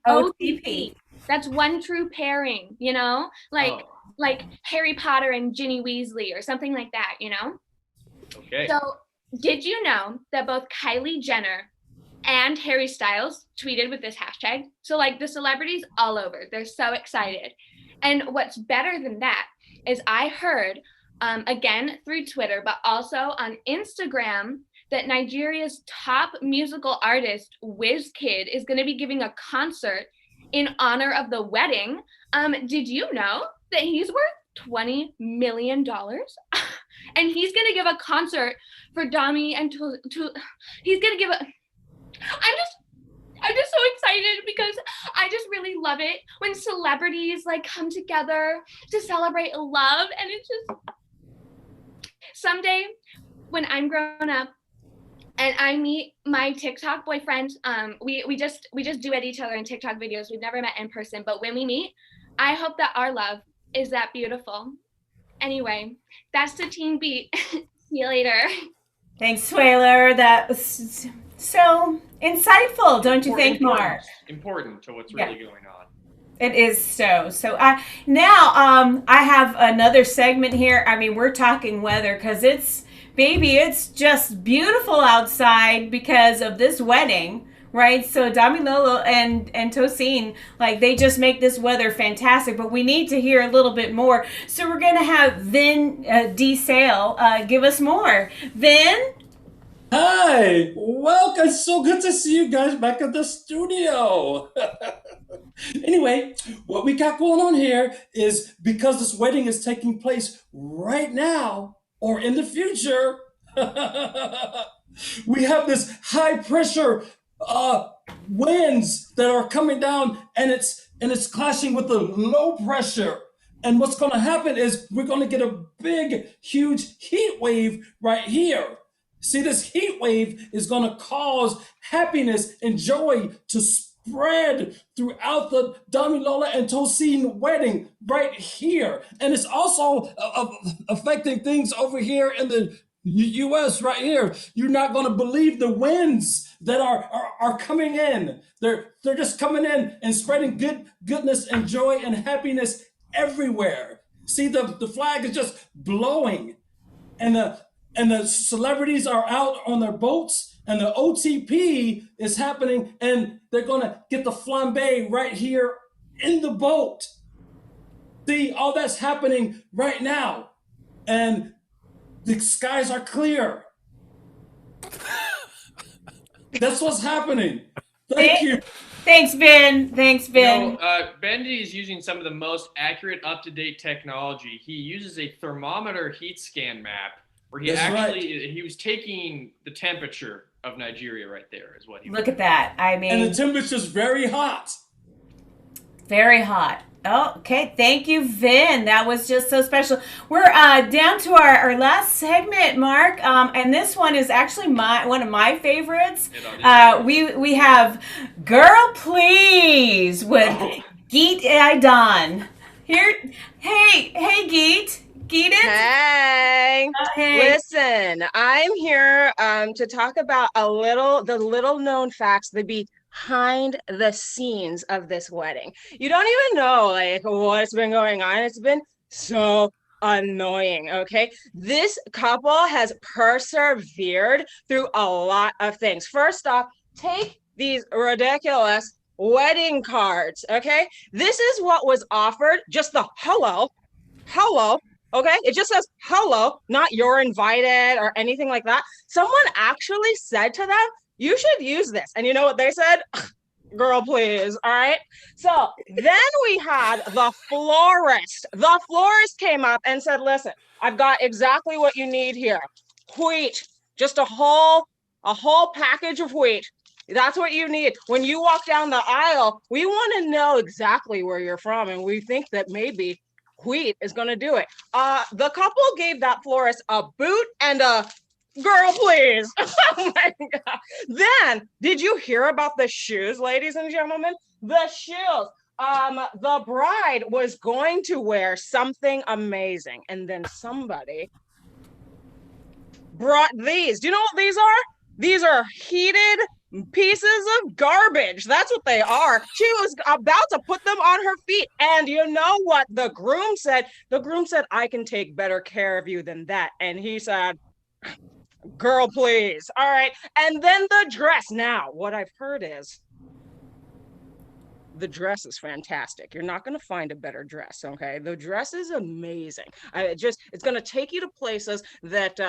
OTP. That's one true pairing, you know? Oh. Like Harry Potter and Ginny Weasley or something like that, you know? Okay. So, did you know that both Kylie Jenner and Harry Styles tweeted with this hashtag? So, like, the celebrities all over, they're so excited. And what's better than that is I heard, again through Twitter, but also on Instagram, that Nigeria's top musical artist, Wizkid, is going to be giving a concert in honor of the wedding. Did you know that he's worth $20 million? And he's going to give a concert for Dami and he's going to give a... I'm just so excited because I just really love it when celebrities like come together to celebrate love. And it's just someday when I'm grown up and I meet my TikTok boyfriend, we just duet each other in TikTok videos. We've never met in person, but when we meet, I hope that our love is that beautiful. Anyway, that's the Teen Beat. See you later. Thanks, Swaler. That was so insightful, don't you think, Mark? Important to what's really going on. It is so. So now I have another segment here. I mean, we're talking weather because it's just beautiful outside because of this wedding, right? So Damilola and Tosin, like, they just make this weather fantastic, but we need to hear a little bit more. So we're going to have Vin D. Sale give us more. Vin? Hi, welcome. So good to see you guys back at the studio. Anyway, what we got going on here is because this wedding is taking place right now or in the future, we have this high pressure winds that are coming down, and it's clashing with the low pressure. And what's going to happen is we're going to get a big, huge heat wave right here. See, this heat wave is going to cause happiness and joy to spread throughout the Damilola and Tosin wedding right here. And it's also affecting things over here in the U.S. right here. You're not going to believe the winds that are coming in. They're just coming in and spreading goodness and joy and happiness everywhere. See, the flag is just blowing, and the celebrities are out on their boats, and the OTP is happening, and they're gonna get the flambe right here in the boat. See, all that's happening right now, and the skies are clear. That's what's happening. Thank you. Thanks, Ben. Thanks, Ben. Bendy is using some of the most accurate, up-to-date technology. He uses a thermometer heat scan map where he was taking the temperature of Nigeria right there is what he Look at that. I mean, and the temperature's very hot. Very hot. Oh, okay. Thank you, Vin. That was just so special. We're down to our last segment, Mark. And this one is actually one of my favorites. We have Girl Please with Geet Aidan. Here. Hey, Geet. Geet it? Hey. Hey. Listen, I'm here to talk about the little known facts, the behind the scenes of this wedding. You don't even know like what's been going on. It's been so annoying. Okay, this couple has persevered through a lot of things. First off, take these ridiculous wedding cards. Okay, this is what was offered, just the hello. Okay, it just says hello, not you're invited or anything like that. Someone actually said to them, you should use this. And you know what they said? Girl, please. All right. So then we had the florist. The florist came up and said, listen, I've got exactly what you need here. Wheat, just a whole package of wheat. That's what you need. When you walk down the aisle, we want to know exactly where you're from. And we think that maybe wheat is going to do it. The couple gave that florist a boot and a girl, please. Oh my God. Then, did you hear about the shoes, ladies and gentlemen? The shoes. The bride was going to wear something amazing. And then somebody brought these. Do you know what these are? These are heated pieces of garbage. That's what they are. She was about to put them on her feet. And you know what the groom said? The groom said, I can take better care of you than that. And he said, girl, please. All right. And then the dress. Now, what I've heard is the dress is fantastic. You're not going to find a better dress. Okay. The dress is amazing. It's going to take you to places that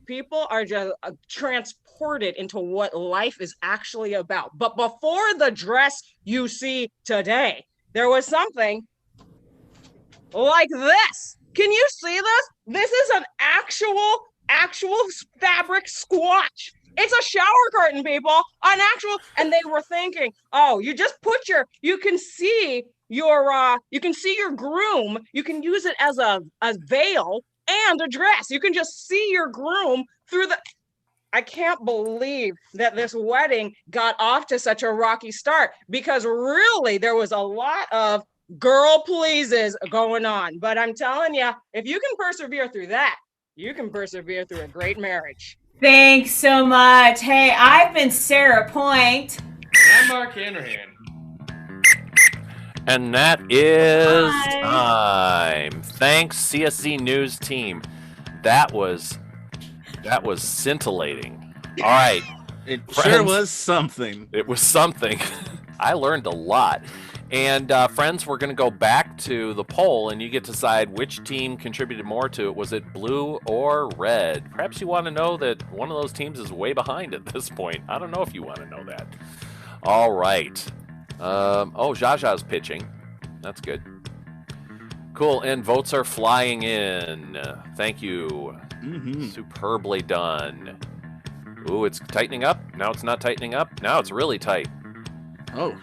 people are just transported into what life is actually about. But before the dress you see today, there was something like this. Can you see this? This is an actual fabric swatch. It's a shower curtain, people. An actual, and they were thinking, oh, you just you can see your groom. You can use it as a veil and a dress. You can just see your groom through the. I can't believe that this wedding got off to such a rocky start, because really there was a lot of girl pleases going on. But I'm telling you, if you can persevere through that, you can persevere through a great marriage. Thanks so much. Hey, I've been Sarah Point. And I'm Mark Hanrahan. And that is time. Thanks, CSZ News team. That was scintillating. All right. It sure was something. It was something. I learned a lot. And friends, we're going to go back to the poll, and you get to decide which team contributed more to it. Was it blue or red? Perhaps you want to know that one of those teams is way behind at this point. I don't know if you want to know that. All right. Jaja's pitching. That's good. Cool. And votes are flying in. Thank you. Mm-hmm. Superbly done. Ooh, it's tightening up. Now it's not tightening up. Now it's really tight. Oh.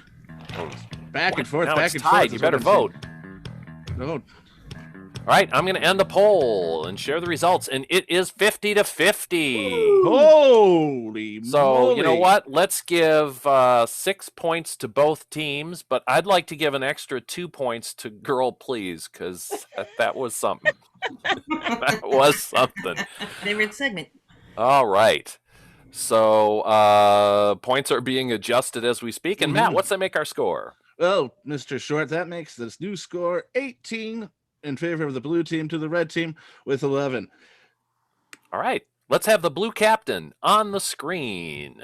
Back and forth, now back it's and tied. forth. You better vote. Vote. All right, I'm going to end the poll and share the results, and it is 50-50. Holy moly. You know what? Let's give 6 points to both teams, but I'd like to give an extra 2 points to Girl Please, because that was something. That was something. Favorite segment. All right. So points are being adjusted as we speak. And Matt, what's that make our score? Well, Mr. Short, that makes this new score 18 in favor of the blue team to the red team with 11. All right. Let's have the blue captain on the screen.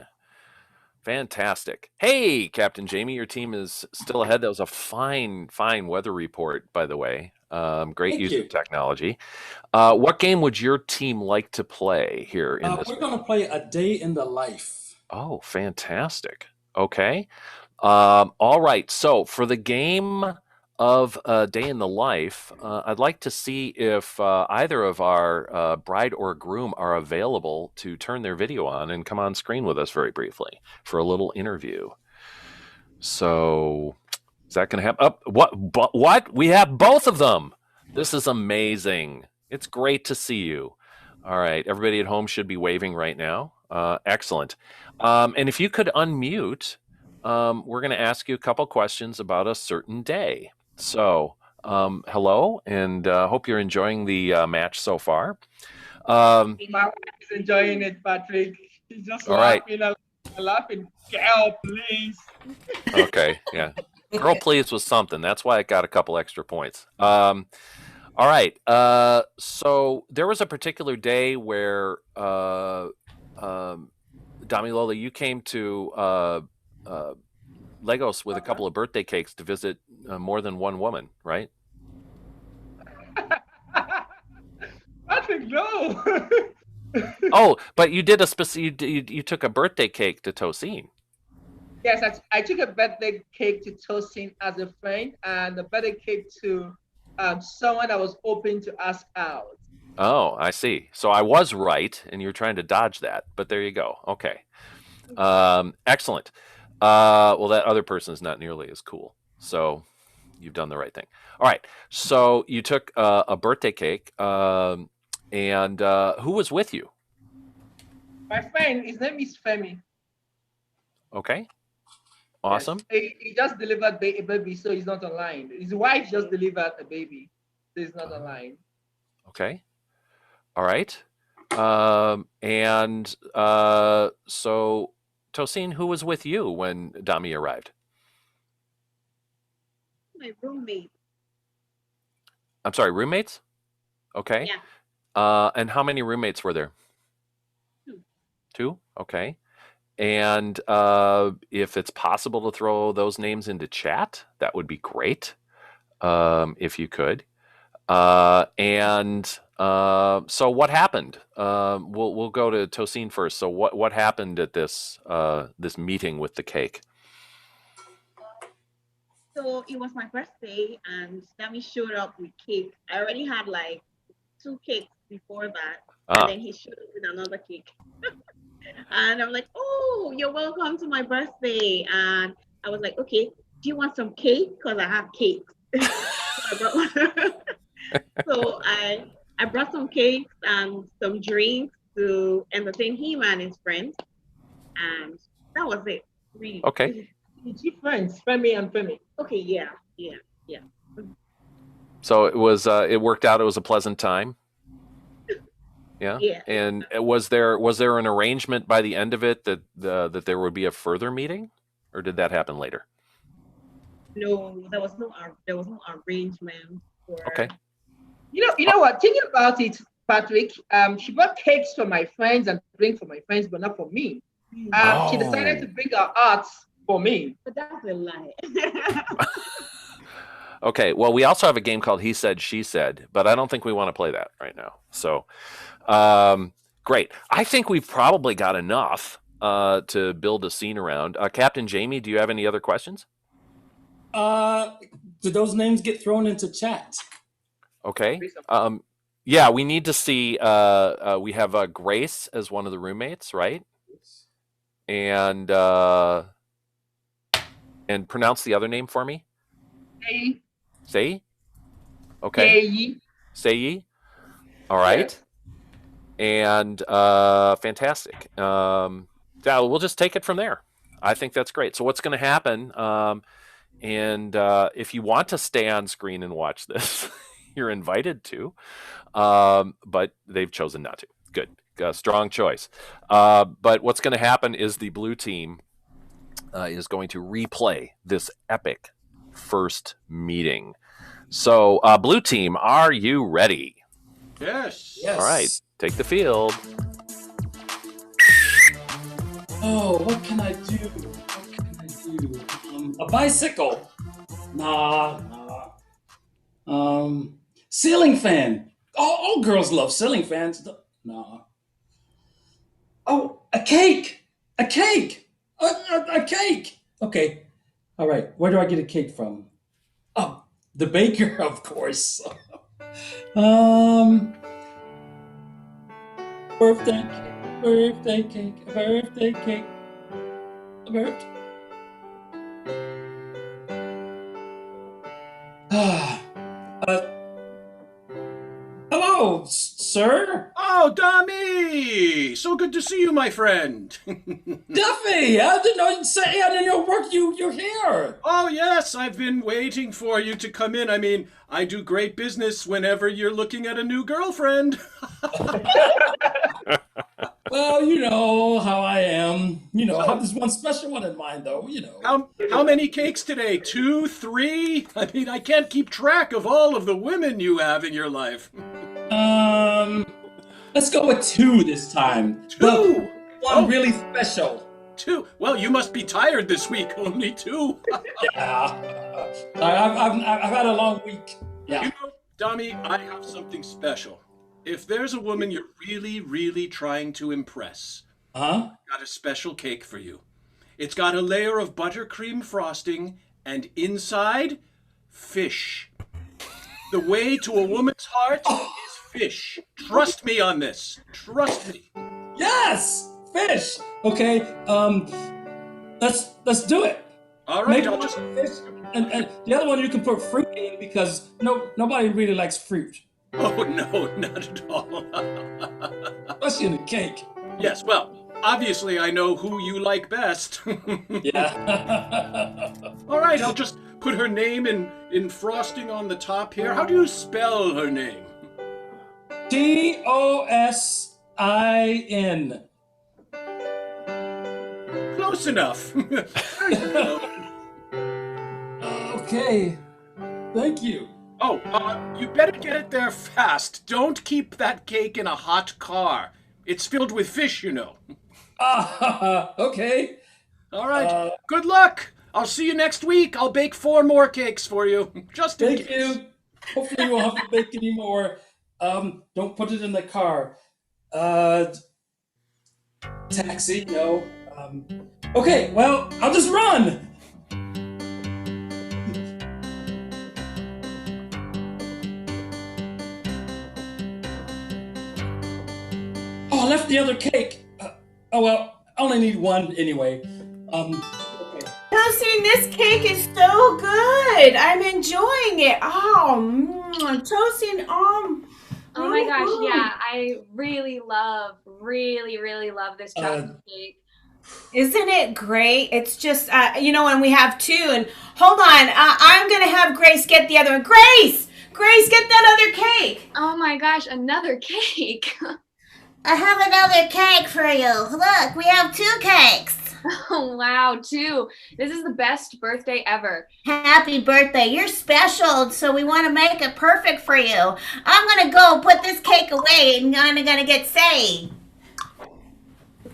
Fantastic. Hey, Captain Jamie, your team is still ahead. That was a fine weather report, by the way. Great use of technology. What game would your team like to play here in this? We're going to play A Day in the Life. Oh, fantastic. Okay. All right. So for the game of A Day in the Life, I'd like to see if either of our bride or groom are available to turn their video on and come on screen with us very briefly for a little interview. So is that going to happen? What? We have both of them. This is amazing. It's great to see you. All right. Everybody at home should be waving right now. Excellent. And if you could unmute, we're going to ask you a couple questions about a certain day. So, hello, and hope you're enjoying the match so far. My wife is enjoying it, Patrick. She's just laughing. Right. Laughing. Girl, please. Okay, yeah. Girl, please was something. That's why it got a couple extra points. All right. So there was a particular day where Damilola, you came to Lagos with a couple of birthday cakes to visit more than one woman, right? Patrick, no. Oh, but you did you took a birthday cake to Tosin. Yes, I took a birthday cake to Tosin as a friend, and a birthday cake to someone I was hoping to ask out. Oh, I see. So I was right, and you're trying to dodge that, but there you go. Okay. Excellent. Well, that other person is not nearly as cool. So you've done the right thing. All right. So you took a birthday cake, and who was with you? My friend, his name is Femi. Okay. Awesome. Yes. He just delivered a baby, so he's not online. His wife just delivered a baby, so he's not online. Okay. All right. So, Tosin, who was with you when Dami arrived? My roommate. I'm sorry, roommates? Okay. Yeah. And how many roommates were there? 2. 2? Okay. And if it's possible to throw those names into chat, that would be great, if you could. So what happened? We'll go to Tosin first. So what happened at this meeting with the cake? So it was my birthday, and Dami showed up with cake. I already had like 2 cakes before that, and then he showed up with another cake. And I'm like, "Oh, you're welcome to my birthday." And I was like, "Okay, do you want some cake? Because I have cakes." So I brought some cakes and some drinks to entertain him and his friends, and that was it. Really. Okay. Two friends, Femi and Femi. Okay. Yeah. So it was it worked out. It was a pleasant time. Yeah. Yeah. And was there an arrangement by the end of it that that there would be a further meeting, or did that happen later? No, there was no arrangement. Okay. You know what? Thinking about it, Patrick, she brought cakes for my friends and drinks for my friends, but not for me. She decided to bring her arts for me. But that's a lie. Okay. Well, we also have a game called He Said, She Said, but I don't think we want to play that right now. So, great. I think we've probably got enough to build a scene around. Captain Jamie, do you have any other questions? Did those names get thrown into chat? Okay. Yeah, we need to see. We have Grace as one of the roommates, right? And pronounce the other name for me. Sei. Okay. Sei. All right. Yes. And fantastic. Yeah, we'll just take it from there. I think that's great. So what's going to happen? And if you want to stay on screen and watch this, you're invited to, but they've chosen not to. Good. Strong choice. But what's going to happen is the blue team is going to replay this epic first meeting. So, blue team, are you ready? Yes. All right. Take the field. Oh, what can I do? A bicycle. Nah. Ceiling fan. All girls love ceiling fans. Nah. Oh, a cake. A cake. A cake. Okay. All right. Where do I get a cake from? Oh, the baker, of course. Birthday cake. Hello, sir. Oh, Dami! So good to see you, my friend. Duffy, I didn't know you're here. Oh, yes, I've been waiting for you to come in. I mean, I do great business whenever you're looking at a new girlfriend. Well, you know how I am. You know, I have this one special one in mind, though, you know. How many cakes today? 2, 3? I mean, I can't keep track of all of the women you have in your life. Let's go with 2 this time. 2? One really special. 2? Well, you must be tired this week. Only 2. Yeah. I've had a long week. Yeah. You know, Dami, I have something special. If there's a woman you're really, really trying to impress, I've got a special cake for you. It's got a layer of buttercream frosting and inside, fish. The way to a woman's heart is fish. Trust me on this. Trust me. Yes, fish. Okay. Let's do it. All right. I'll just fish, and the other one you can put fruit in because nobody really likes fruit. Oh no, not at all. Especially in the cake. Yes. Well, obviously I know who you like best. Yeah. All right. I'll just put her name in frosting on the top here. How do you spell her name? TOSIN. I-N. Close enough. Okay. Thank you. Oh, you better get it there fast. Don't keep that cake in a hot car. It's filled with fish, you know. Okay. All right. Good luck. I'll see you next week. I'll bake 4 more cakes for you, just in Thank case. you. Hopefully you won't have to bake any more. Don't put it in the car. Taxi, no. Okay, well, I'll just run. Oh, I left the other cake. Oh well, I only need one anyway. Tosin, this cake is so good. I'm enjoying it. Oh, Tosin, oh my gosh, yeah, I really love this chocolate cake. Isn't it great? It's just, and we have 2. And hold on, I'm going to have Grace get the other one. Grace, get that other cake. Oh my gosh, another cake. I have another cake for you. Look, we have 2 cakes. Oh, wow, 2. This is the best birthday ever. Happy birthday. You're special, so we want to make it perfect for you. I'm going to go put this cake away and I'm going to get saved.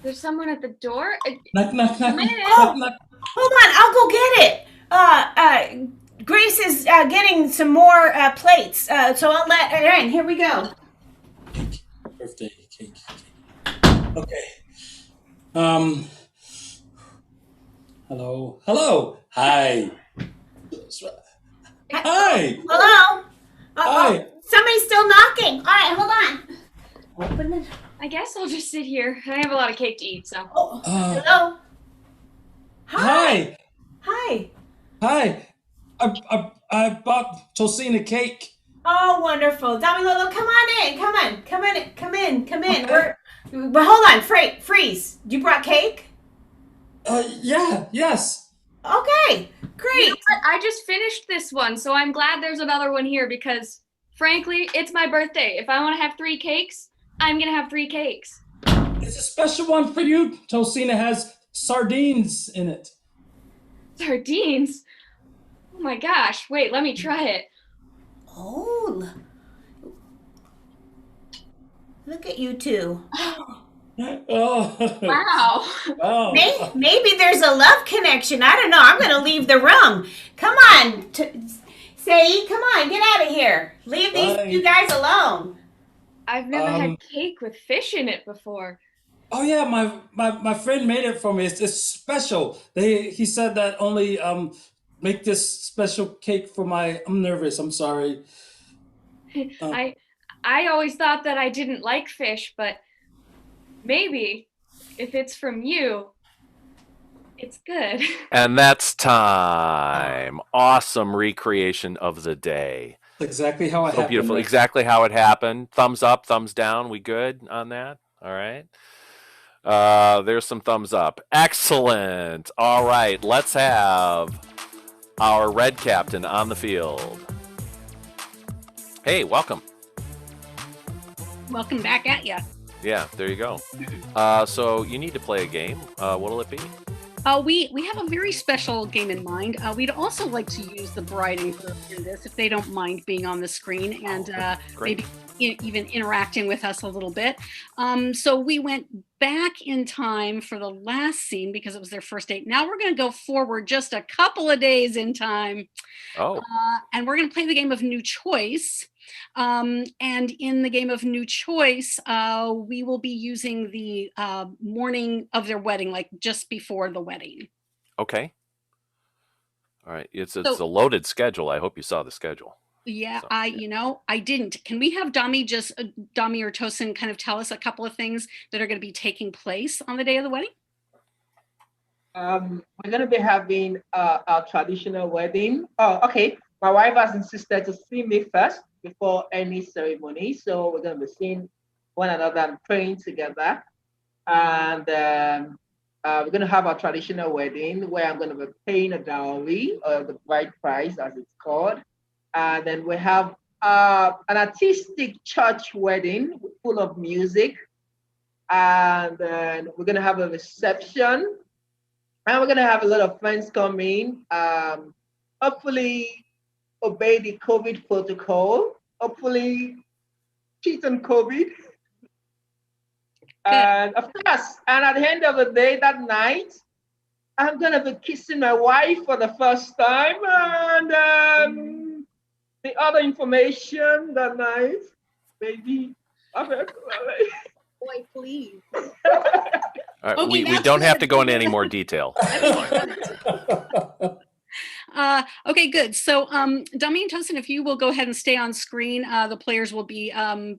There's someone at the door. Knock. Hold on, I'll go get it. Grace is getting some more plates, so I'll let her in. Here we go. Birthday cake. Okay. Hello. Hi. Hi. Hello. Hi. Somebody's still knocking. All right, hold on. Open it. I guess I'll just sit here. I have a lot of cake to eat, so. Hello. Hi. Hi. I bought Tosin a cake. Oh, wonderful. Damilola, come on in. Come in. But hold on, freeze. You brought cake? Yes. Okay, great. You know what? I just finished this one, so I'm glad there's another one here because, frankly, it's my birthday. If I want to have 3 cakes, I'm going to have 3 cakes. It's a special one for you, Tosin. It has sardines in it. Sardines? Oh my gosh. Wait, let me try it. Oh. Look at you 2. Oh. Wow. Maybe there's a love connection. I don't know. I'm going to leave the room. Come on. Say, come on. Get out of here. Leave these 2 guys alone. I've never had cake with fish in it before. Oh yeah, my friend made it for me. It's special. He said that only make this special cake for my. I'm nervous. I'm sorry. I always thought that I didn't like fish, but maybe if it's from you, it's good. And that's time. Awesome recreation of the day. Exactly how it happened. Beautiful. Exactly how it happened. Thumbs up, thumbs down. We good on that? All right. There's some thumbs up. Excellent. All right. Let's have our red captain on the field. Hey, welcome. Welcome back at ya. Yeah, there you go. So you need to play a game. What'll it be? We have a very special game in mind. We'd also like to use the bride and groom in this, if they don't mind being on the screen and maybe even interacting with us a little bit. So we went back in time for the last scene because it was their first date. Now we're going to go forward just a couple of days in time. And we're going to play the game of New Choice. And in the game of New Choice, we will be using the morning of their wedding, like just before the wedding. Okay. All right. It's a loaded schedule. I hope you saw the schedule. Yeah, so, I didn't. Can we have Dami or Tosin kind of tell us a couple of things that are going to be taking place on the day of the wedding? We're going to be having our traditional wedding. Oh, okay. My wife has insisted to see me first before any ceremony. So we're going to be seeing one another and praying together. And we're going to have our traditional wedding where I'm going to be paying a dowry, or the bride price as it's called. And then we have an artistic church wedding full of music. and then we're gonna have a reception, and we're gonna have a lot of friends come in. Hopefully, obey the COVID protocol. Hopefully, cheat on COVID. And of course, and at the end of the day, that night, I'm gonna be kissing my wife for the first time, and the other information that night, baby. Boy, please. All right, we don't have to go into any more detail. Okay, good. So, Dami and Tosin, if you will go ahead and stay on screen, the players will be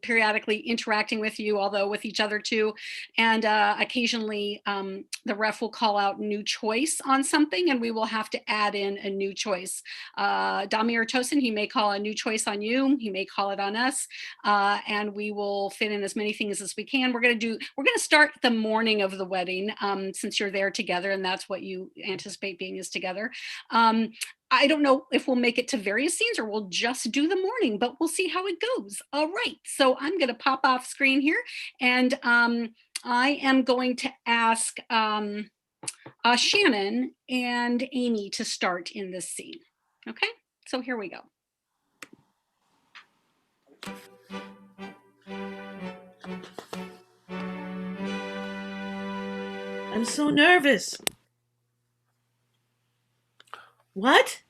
periodically interacting with you, although with each other too. And occasionally, the ref will call out new choice on something, and we will have to add in a new choice. Dami or Tosin, he may call a new choice on you. He may call it on us, and we will fit in as many things as we can. We're going to start the morning of the wedding, since you're there together, and that's what you anticipate being is together. I don't know if we'll make it to various scenes or we'll just do the morning, but we'll see how it goes. All right, so I'm going to pop off screen here, and I am going to ask Shannon and Amy to start in this scene. Okay, so here we go. I'm so nervous. What?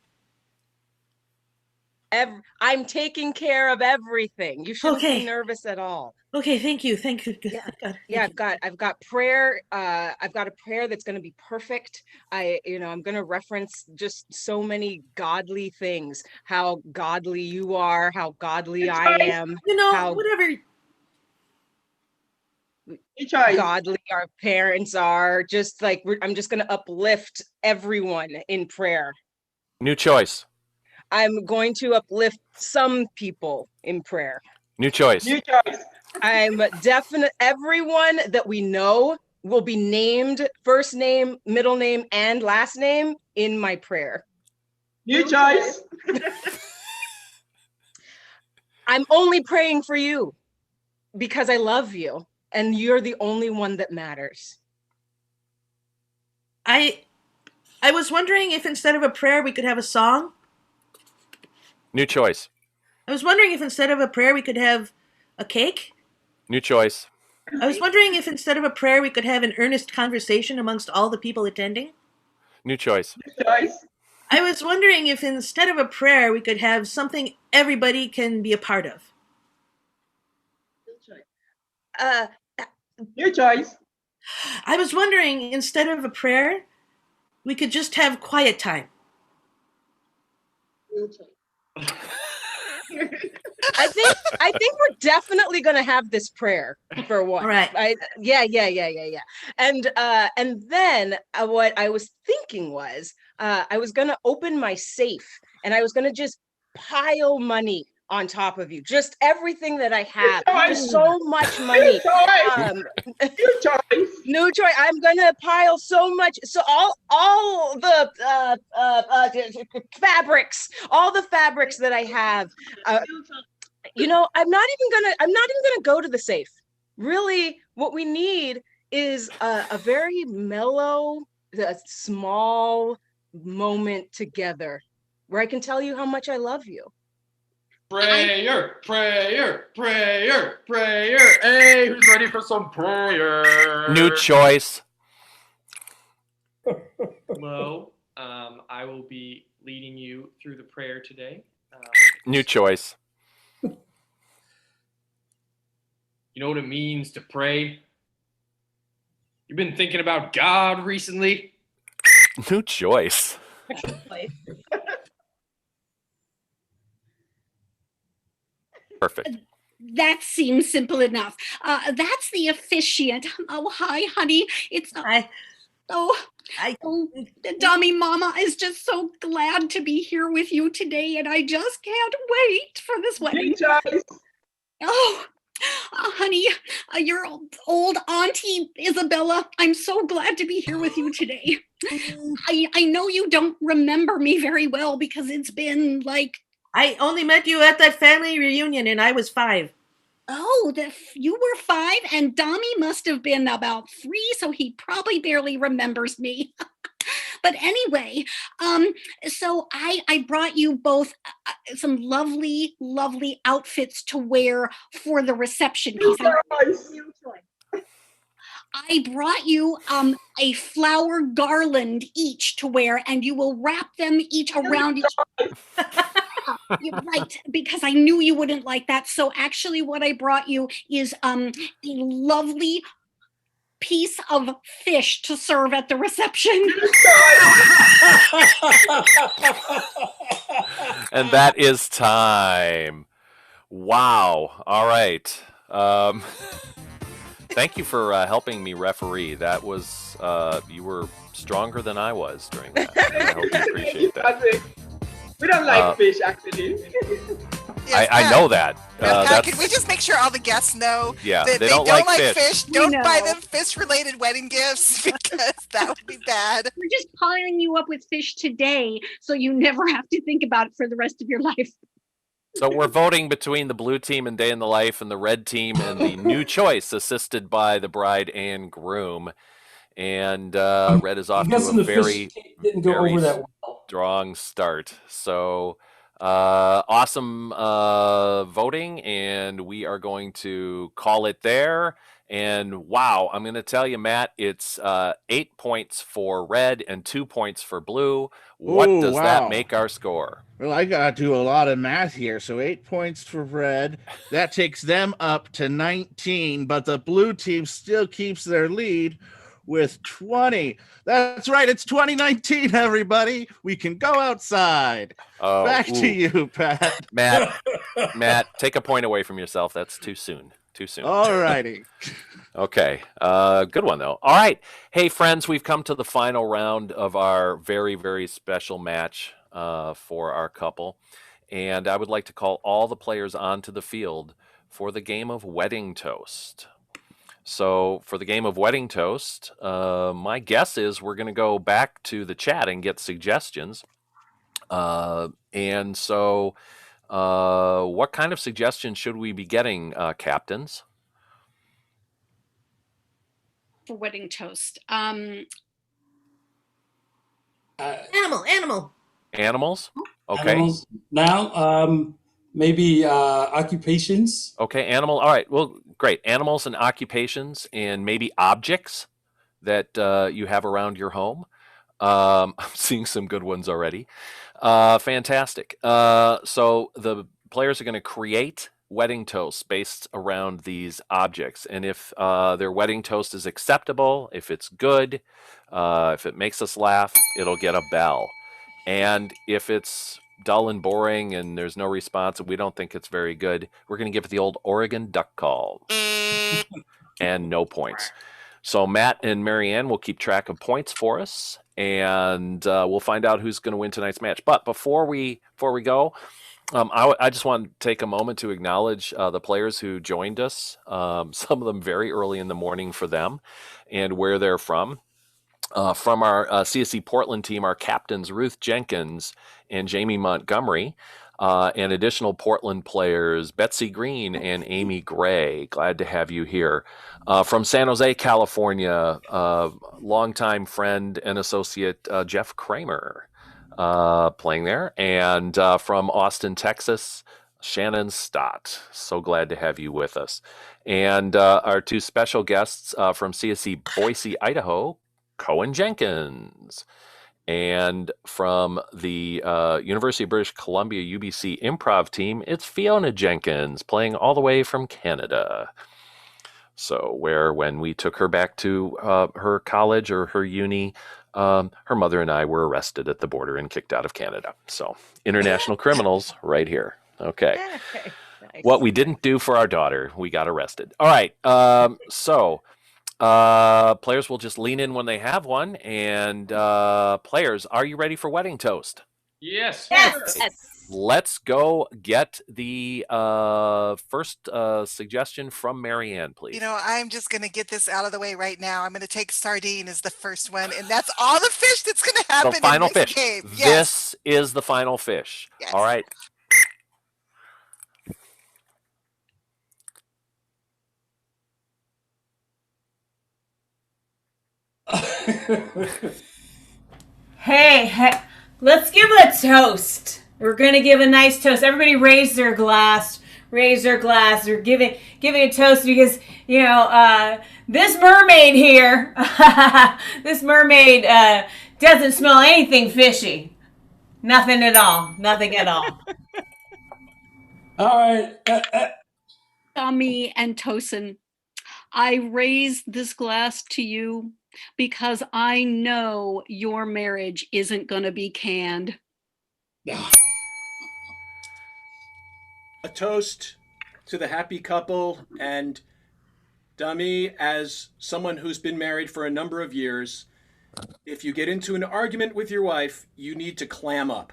I'm taking care of everything. You shouldn't be nervous at all. Okay, thank you. Thank you. I've got prayer. I've got a prayer that's going to be perfect. I'm going to reference just so many godly things. How godly you are. How godly I am. Whatever. Godly our parents are. Just like I'm just going to uplift everyone in prayer. New choice. I'm going to uplift some people in prayer. New choice. New choice. I'm definite. Everyone that we know will be named first name, middle name, and last name in my prayer. New choice. I'm only praying for you because I love you and you're the only one that matters. I was wondering if instead of a prayer we could have a song. New choice. I was wondering if instead of a prayer we could have a cake. New choice. I was wondering if instead of a prayer we could have an earnest conversation amongst all the people attending. New choice. New choice. I was wondering if instead of a prayer we could have something everybody can be a part of. New choice. I was wondering instead of a prayer we could just have quiet time. New choice. I think we're definitely gonna have this prayer for one. All right. Yeah. And then what I was thinking was I was gonna open my safe and I was gonna just pile money on top of you, just everything that I have. There's so much money. New choice. I'm gonna pile so much. So all the fabrics, all the fabrics that I have. I'm not even gonna go to the safe. Really, what we need is a very mellow, small moment together where I can tell you how much I love you. Prayer. Hey, who's ready for some prayer? New choice. Hello. I will be leading you through the prayer today. New choice. You know what it means to pray? You've been thinking about God recently? New choice. Perfect. That seems simple enough. That's the officiant. Oh, hi, honey. It's Dami Mama is just so glad to be here with you today, and I just can't wait for this wedding. Oh, honey, your old auntie Isabella, I'm so glad to be here with you today. I know you don't remember me very well because it's been like... I only met you at that family reunion and I was 5. Oh, you were 5 and Dami must have been about 3, so he probably barely remembers me. But anyway, so I brought you both some lovely, lovely outfits to wear for the reception piece. I brought you a flower garland each to wear, and you will wrap them each around each. You're right, because I knew you wouldn't like that. So actually, what I brought you is a lovely piece of fish to serve at the reception. And that is time. Wow. All right. Thank you for helping me referee. That was, you were stronger than I was during that. And I hope you appreciate that. We don't like fish, actually. I know that. Can we just make sure all the guests know that they don't like fish? fish? Don't buy them fish-related wedding gifts because that would be bad. We're just piling you up with fish today, so you never have to think about it for the rest of your life. So we're voting between the blue team and Day in the Life and the red team and the new choice assisted by the bride and groom. And red is off to a very strong start. So awesome voting, and we are going to call it there. And wow, I'm going to tell you, Matt, it's 8 points for red and 2 points for blue. What does that make our score? Well, I got to do a lot of math here. So 8 points for red. That takes them up to 19, but the blue team still keeps their lead with 20. That's right. It's 2019, everybody. We can go outside. Back to you, Pat. Matt, take a point away from yourself. That's too soon. All righty. Okay. Good one, though. All right. Hey, friends, we've come to the final round of our very, very special match for our couple. And I would like to call all the players onto the field for the game of Wedding Toast. So for the game of Wedding Toast, my guess is we're going to go back to the chat and get suggestions. And so what kind of suggestions should we be getting, captains? For Wedding Toast. Animal. Animals? Okay. Animals. Now, maybe occupations. Okay, animal. All right. Well, great. Animals and occupations and maybe objects that you have around your home. I'm seeing some good ones already. Fantastic. So the players are going to create wedding toasts based around these objects. And if their wedding toast is acceptable, if it's good, if it makes us laugh, it'll get a bell. And if it's dull and boring and there's no response and we don't think it's very good, we're going to give it the old Oregon duck call. And no points. So Matt and Marianne will keep track of points for us, and we'll find out who's going to win tonight's match. But before we go, I just want to take a moment to acknowledge the players who joined us, some of them very early in the morning for them, and where they're from. From our CSC Portland team, our captains, Ruth Jenkins and Jamie Montgomery, and additional Portland players, Betsy Green and Amy Gray. Glad to have you here. From San Jose, California, longtime friend and associate Jeff Kramer playing there. And from Austin, Texas, Shannon Stott. So glad to have you with us. And our two special guests from CSC Boise, Idaho, Cohen Jenkins. And from the University of British Columbia UBC improv team, it's Fiona Jenkins playing all the way from Canada. So when we took her back to her college or her uni, her mother and I were arrested at the border and kicked out of Canada. So international criminals right here. Okay. Nice. What we didn't do for our daughter, we got arrested. All right. Players will just lean in when they have one. And players, are you ready for wedding toast? Yes. Let's go get the first suggestion from Marianne, please. You know, I'm just going to get this out of the way right now. I'm going to take sardine as the first one, and that's all the fish that's going to happen the final in this fish. game. Yes. This is the final fish. Yes. All right. Hey, let's give a toast. We're gonna give a nice toast. Everybody raise their glass. Raise their glass. They're giving a toast because this mermaid here, this mermaid doesn't smell anything fishy. Nothing at all. Nothing at all. All right. Dami and Tosin, I raise this glass to you because I know your marriage isn't going to be canned. A toast to the happy couple, and Dami, as someone who's been married for a number of years, if you get into an argument with your wife, you need to clam up.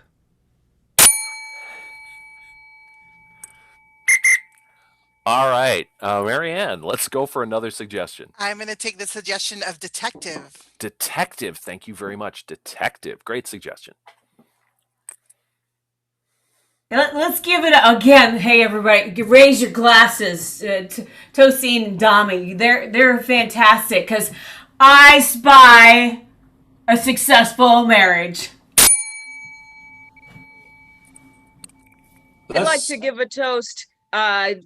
All right, Marianne, let's go for another suggestion. I'm going to take the suggestion of detective. Detective, thank you very much. Detective, great suggestion. Let's give it again. Hey, everybody, raise your glasses. Tosin and Dami, they're fantastic because I spy a successful marriage. I'd like to give a toast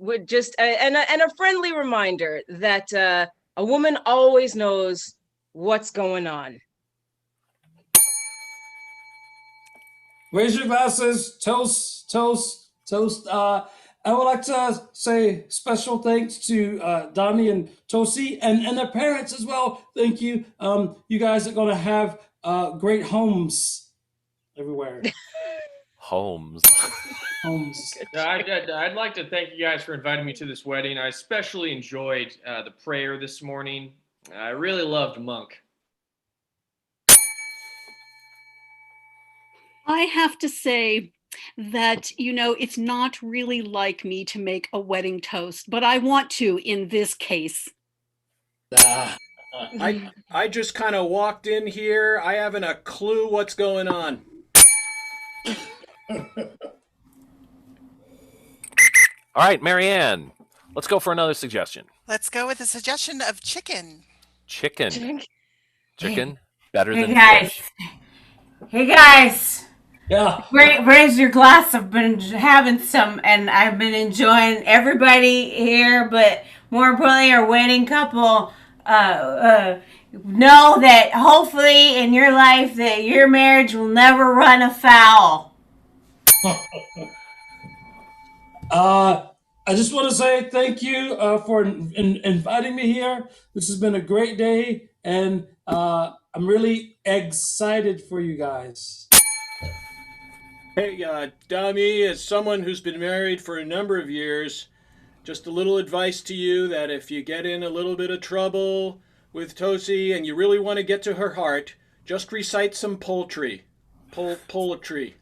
with just and a friendly reminder that a woman always knows what's going on. Raise your glasses, toast, toast, toast. I would like to say special thanks to Dami and Tosi and their parents as well. Thank you. You guys are going to have great homes everywhere. Homes. I'd like to thank you guys for inviting me to this wedding. I especially enjoyed the prayer this morning. I really loved Monk. I have to say that, it's not really like me to make a wedding toast, but I want to in this case. I just kind of walked in here. I haven't a clue what's going on. All right, Marianne, let's go for another suggestion. Let's go with a suggestion of chicken. Chicken? Better than guys. fish. Hey, guys. Yeah. Raise your glass. I've been having some, and I've been enjoying everybody here, but more importantly, our wedding couple. Know that hopefully in your life that your marriage will never run afoul. I just want to say thank you for inviting me here. This has been a great day, and I'm really excited for you guys. Hey, Dami, as someone who's been married for a number of years, just a little advice to you that if you get in a little bit of trouble with Tosi and you really want to get to her heart, just recite some poetry. Poetry.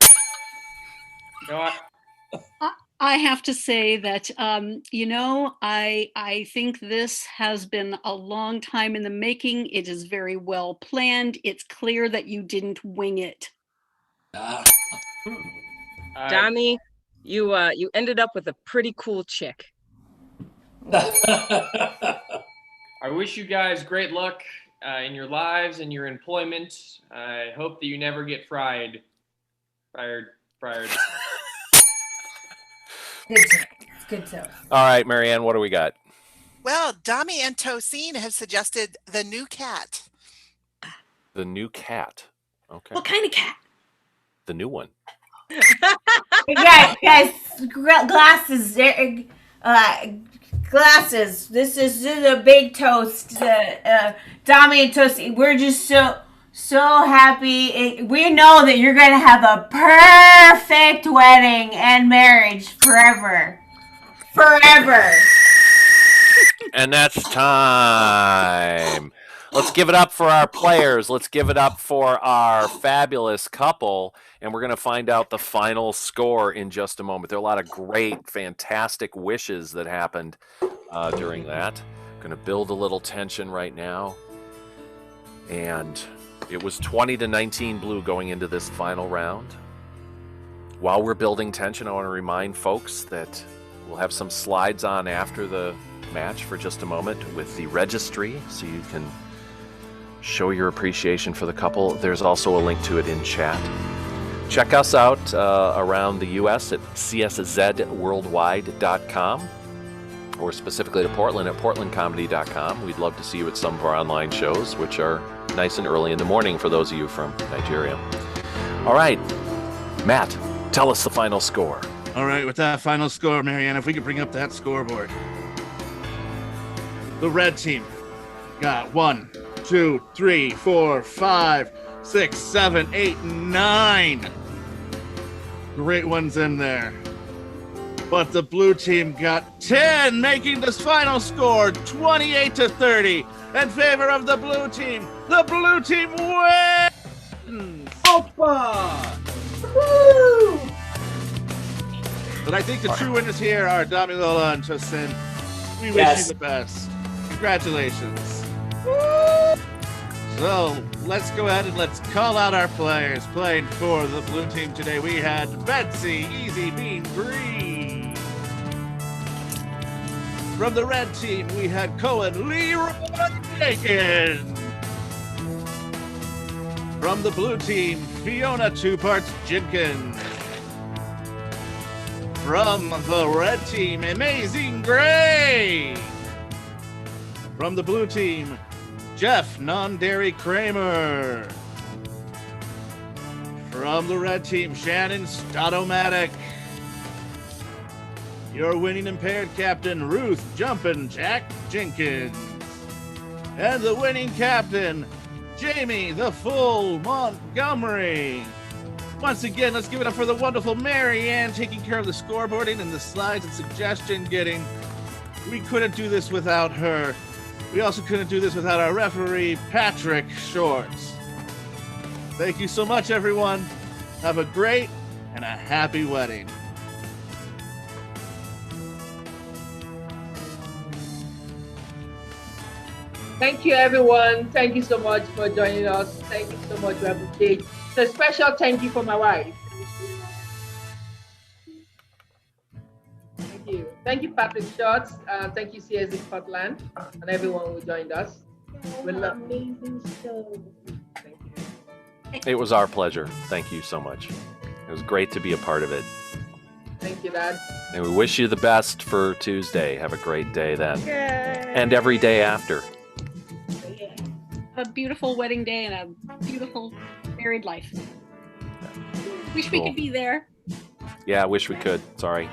I have to say that, I think this has been a long time in the making. It is very well planned. It's clear that you didn't wing it. Dami, you ended up with a pretty cool chick. I wish you guys great luck in your lives and your employment. I hope that you never get fired. Good stuff. All right, Marianne, what do we got? Well, Dami and Tosin have suggested the new cat. The new cat. Okay. What kind of cat? The new one. guys, glasses. Glasses. This is a big toast. Dami and Tosi, we're just so happy. We know that you're going to have a perfect wedding and marriage forever. Forever. And that's time. Let's give it up for our players. Let's give it up for our fabulous couple. And we're going to find out the final score in just a moment. There are a lot of great, fantastic wishes that happened during that. Going to build a little tension right now. And it was 20-19 blue going into this final round. While we're building tension, I want to remind folks that we'll have some slides on after the match for just a moment with the registry, so you can show your appreciation for the couple. There's also a link to it in chat. Check us out around the U.S. at cszworldwide.com, or specifically to Portland at portlandcomedy.com. We'd love to see you at some of our online shows, which are nice and early in the morning for those of you from Nigeria. All right, Matt, tell us the final score. All right, with that final score, Marianne, if we could bring up that scoreboard. The red team got 1, 2, 3, 4, 5, 6, 7, 8, 9 great ones in there. But the blue team got 10, making this final score 28-30 in favor of the blue team. The blue team wins! Opa! Woo! But I think the true winners here are Damilola and Tosin. We wish you the best. Congratulations. Woo! So let's go ahead and let's call out our players playing for the blue team today. We had Betsy Easy Bean Green. From the red team, we had Cohen Leroy Jenkins. From the blue team, Fiona Two Parts Jenkins. From the red team, Amazing Gray. From the blue team, Jeff Non-Dairy Kramer. From the red team, Shannon Statomatic. Your winning impaired captain, Ruth Jumpin' Jack Jenkins. And the winning captain, Jamie the Full Montgomery. Once again, let's give it up for the wonderful Marianne taking care of the scoreboarding and the slides and suggestion getting. We couldn't do this without her. We also couldn't do this without our referee, Patrick Shorts. Thank you so much, everyone. Have a great and a happy wedding. Thank you, everyone. Thank you so much for joining us. Thank you so much. We appreciate. So a special thank you for my wife. Thank you. Thank you, Patrick Shorts. Thank you, CSZ Scotland, and everyone who joined us. We love amazing show. Thank you. It was our pleasure. Thank you so much. It was great to be a part of it. Thank you, Dad. And we wish you the best for Tuesday. Have a great day then. Yay. And every day after. A beautiful wedding day and a beautiful married life. Wish we could be there. Yeah, I wish we could. Sorry.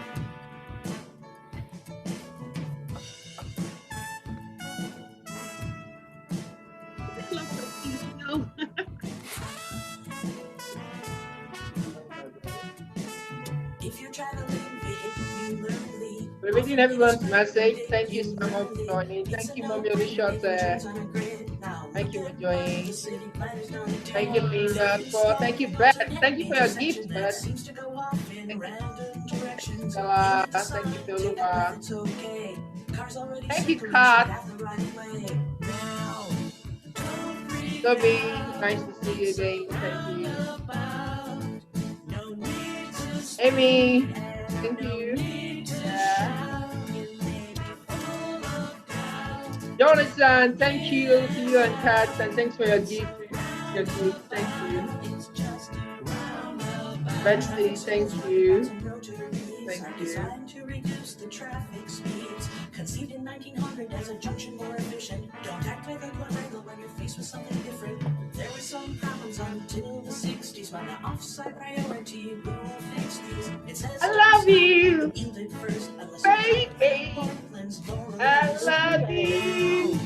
We're reading everyone's message. Thank you so much for joining. Thank you, Mommy Odishot. Thank you for joining. Thank you, Lena. Thank you, Brett. Thank you for your gift, Brett. Thank you, Stella. Thank you, Toluca. Thank you, Kat. Toby, nice to see you again. Thank you. Amy, thank you. Jonathan, thank you to you and Kat, and thanks for your gift. Thank you. Betsy, thank you. Thank you. Conceived in 1900 as a junction more efficient. Don't act like a quadrangle when you're faced with something different. There were some problems until the 60s when the offside priority rule fixed these. It says I love you, baby. I love you.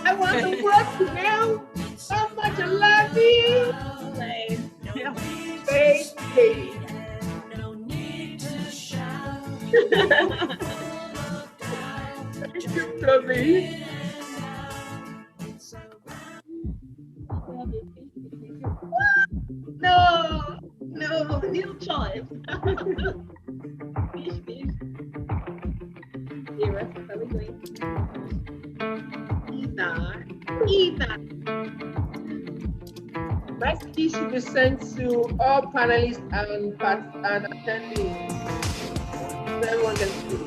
I want the world to know how much I love you, baby. Thank you, Toby. No, new choice. Either. Message should be sent to all panelists and attendees so everyone can see.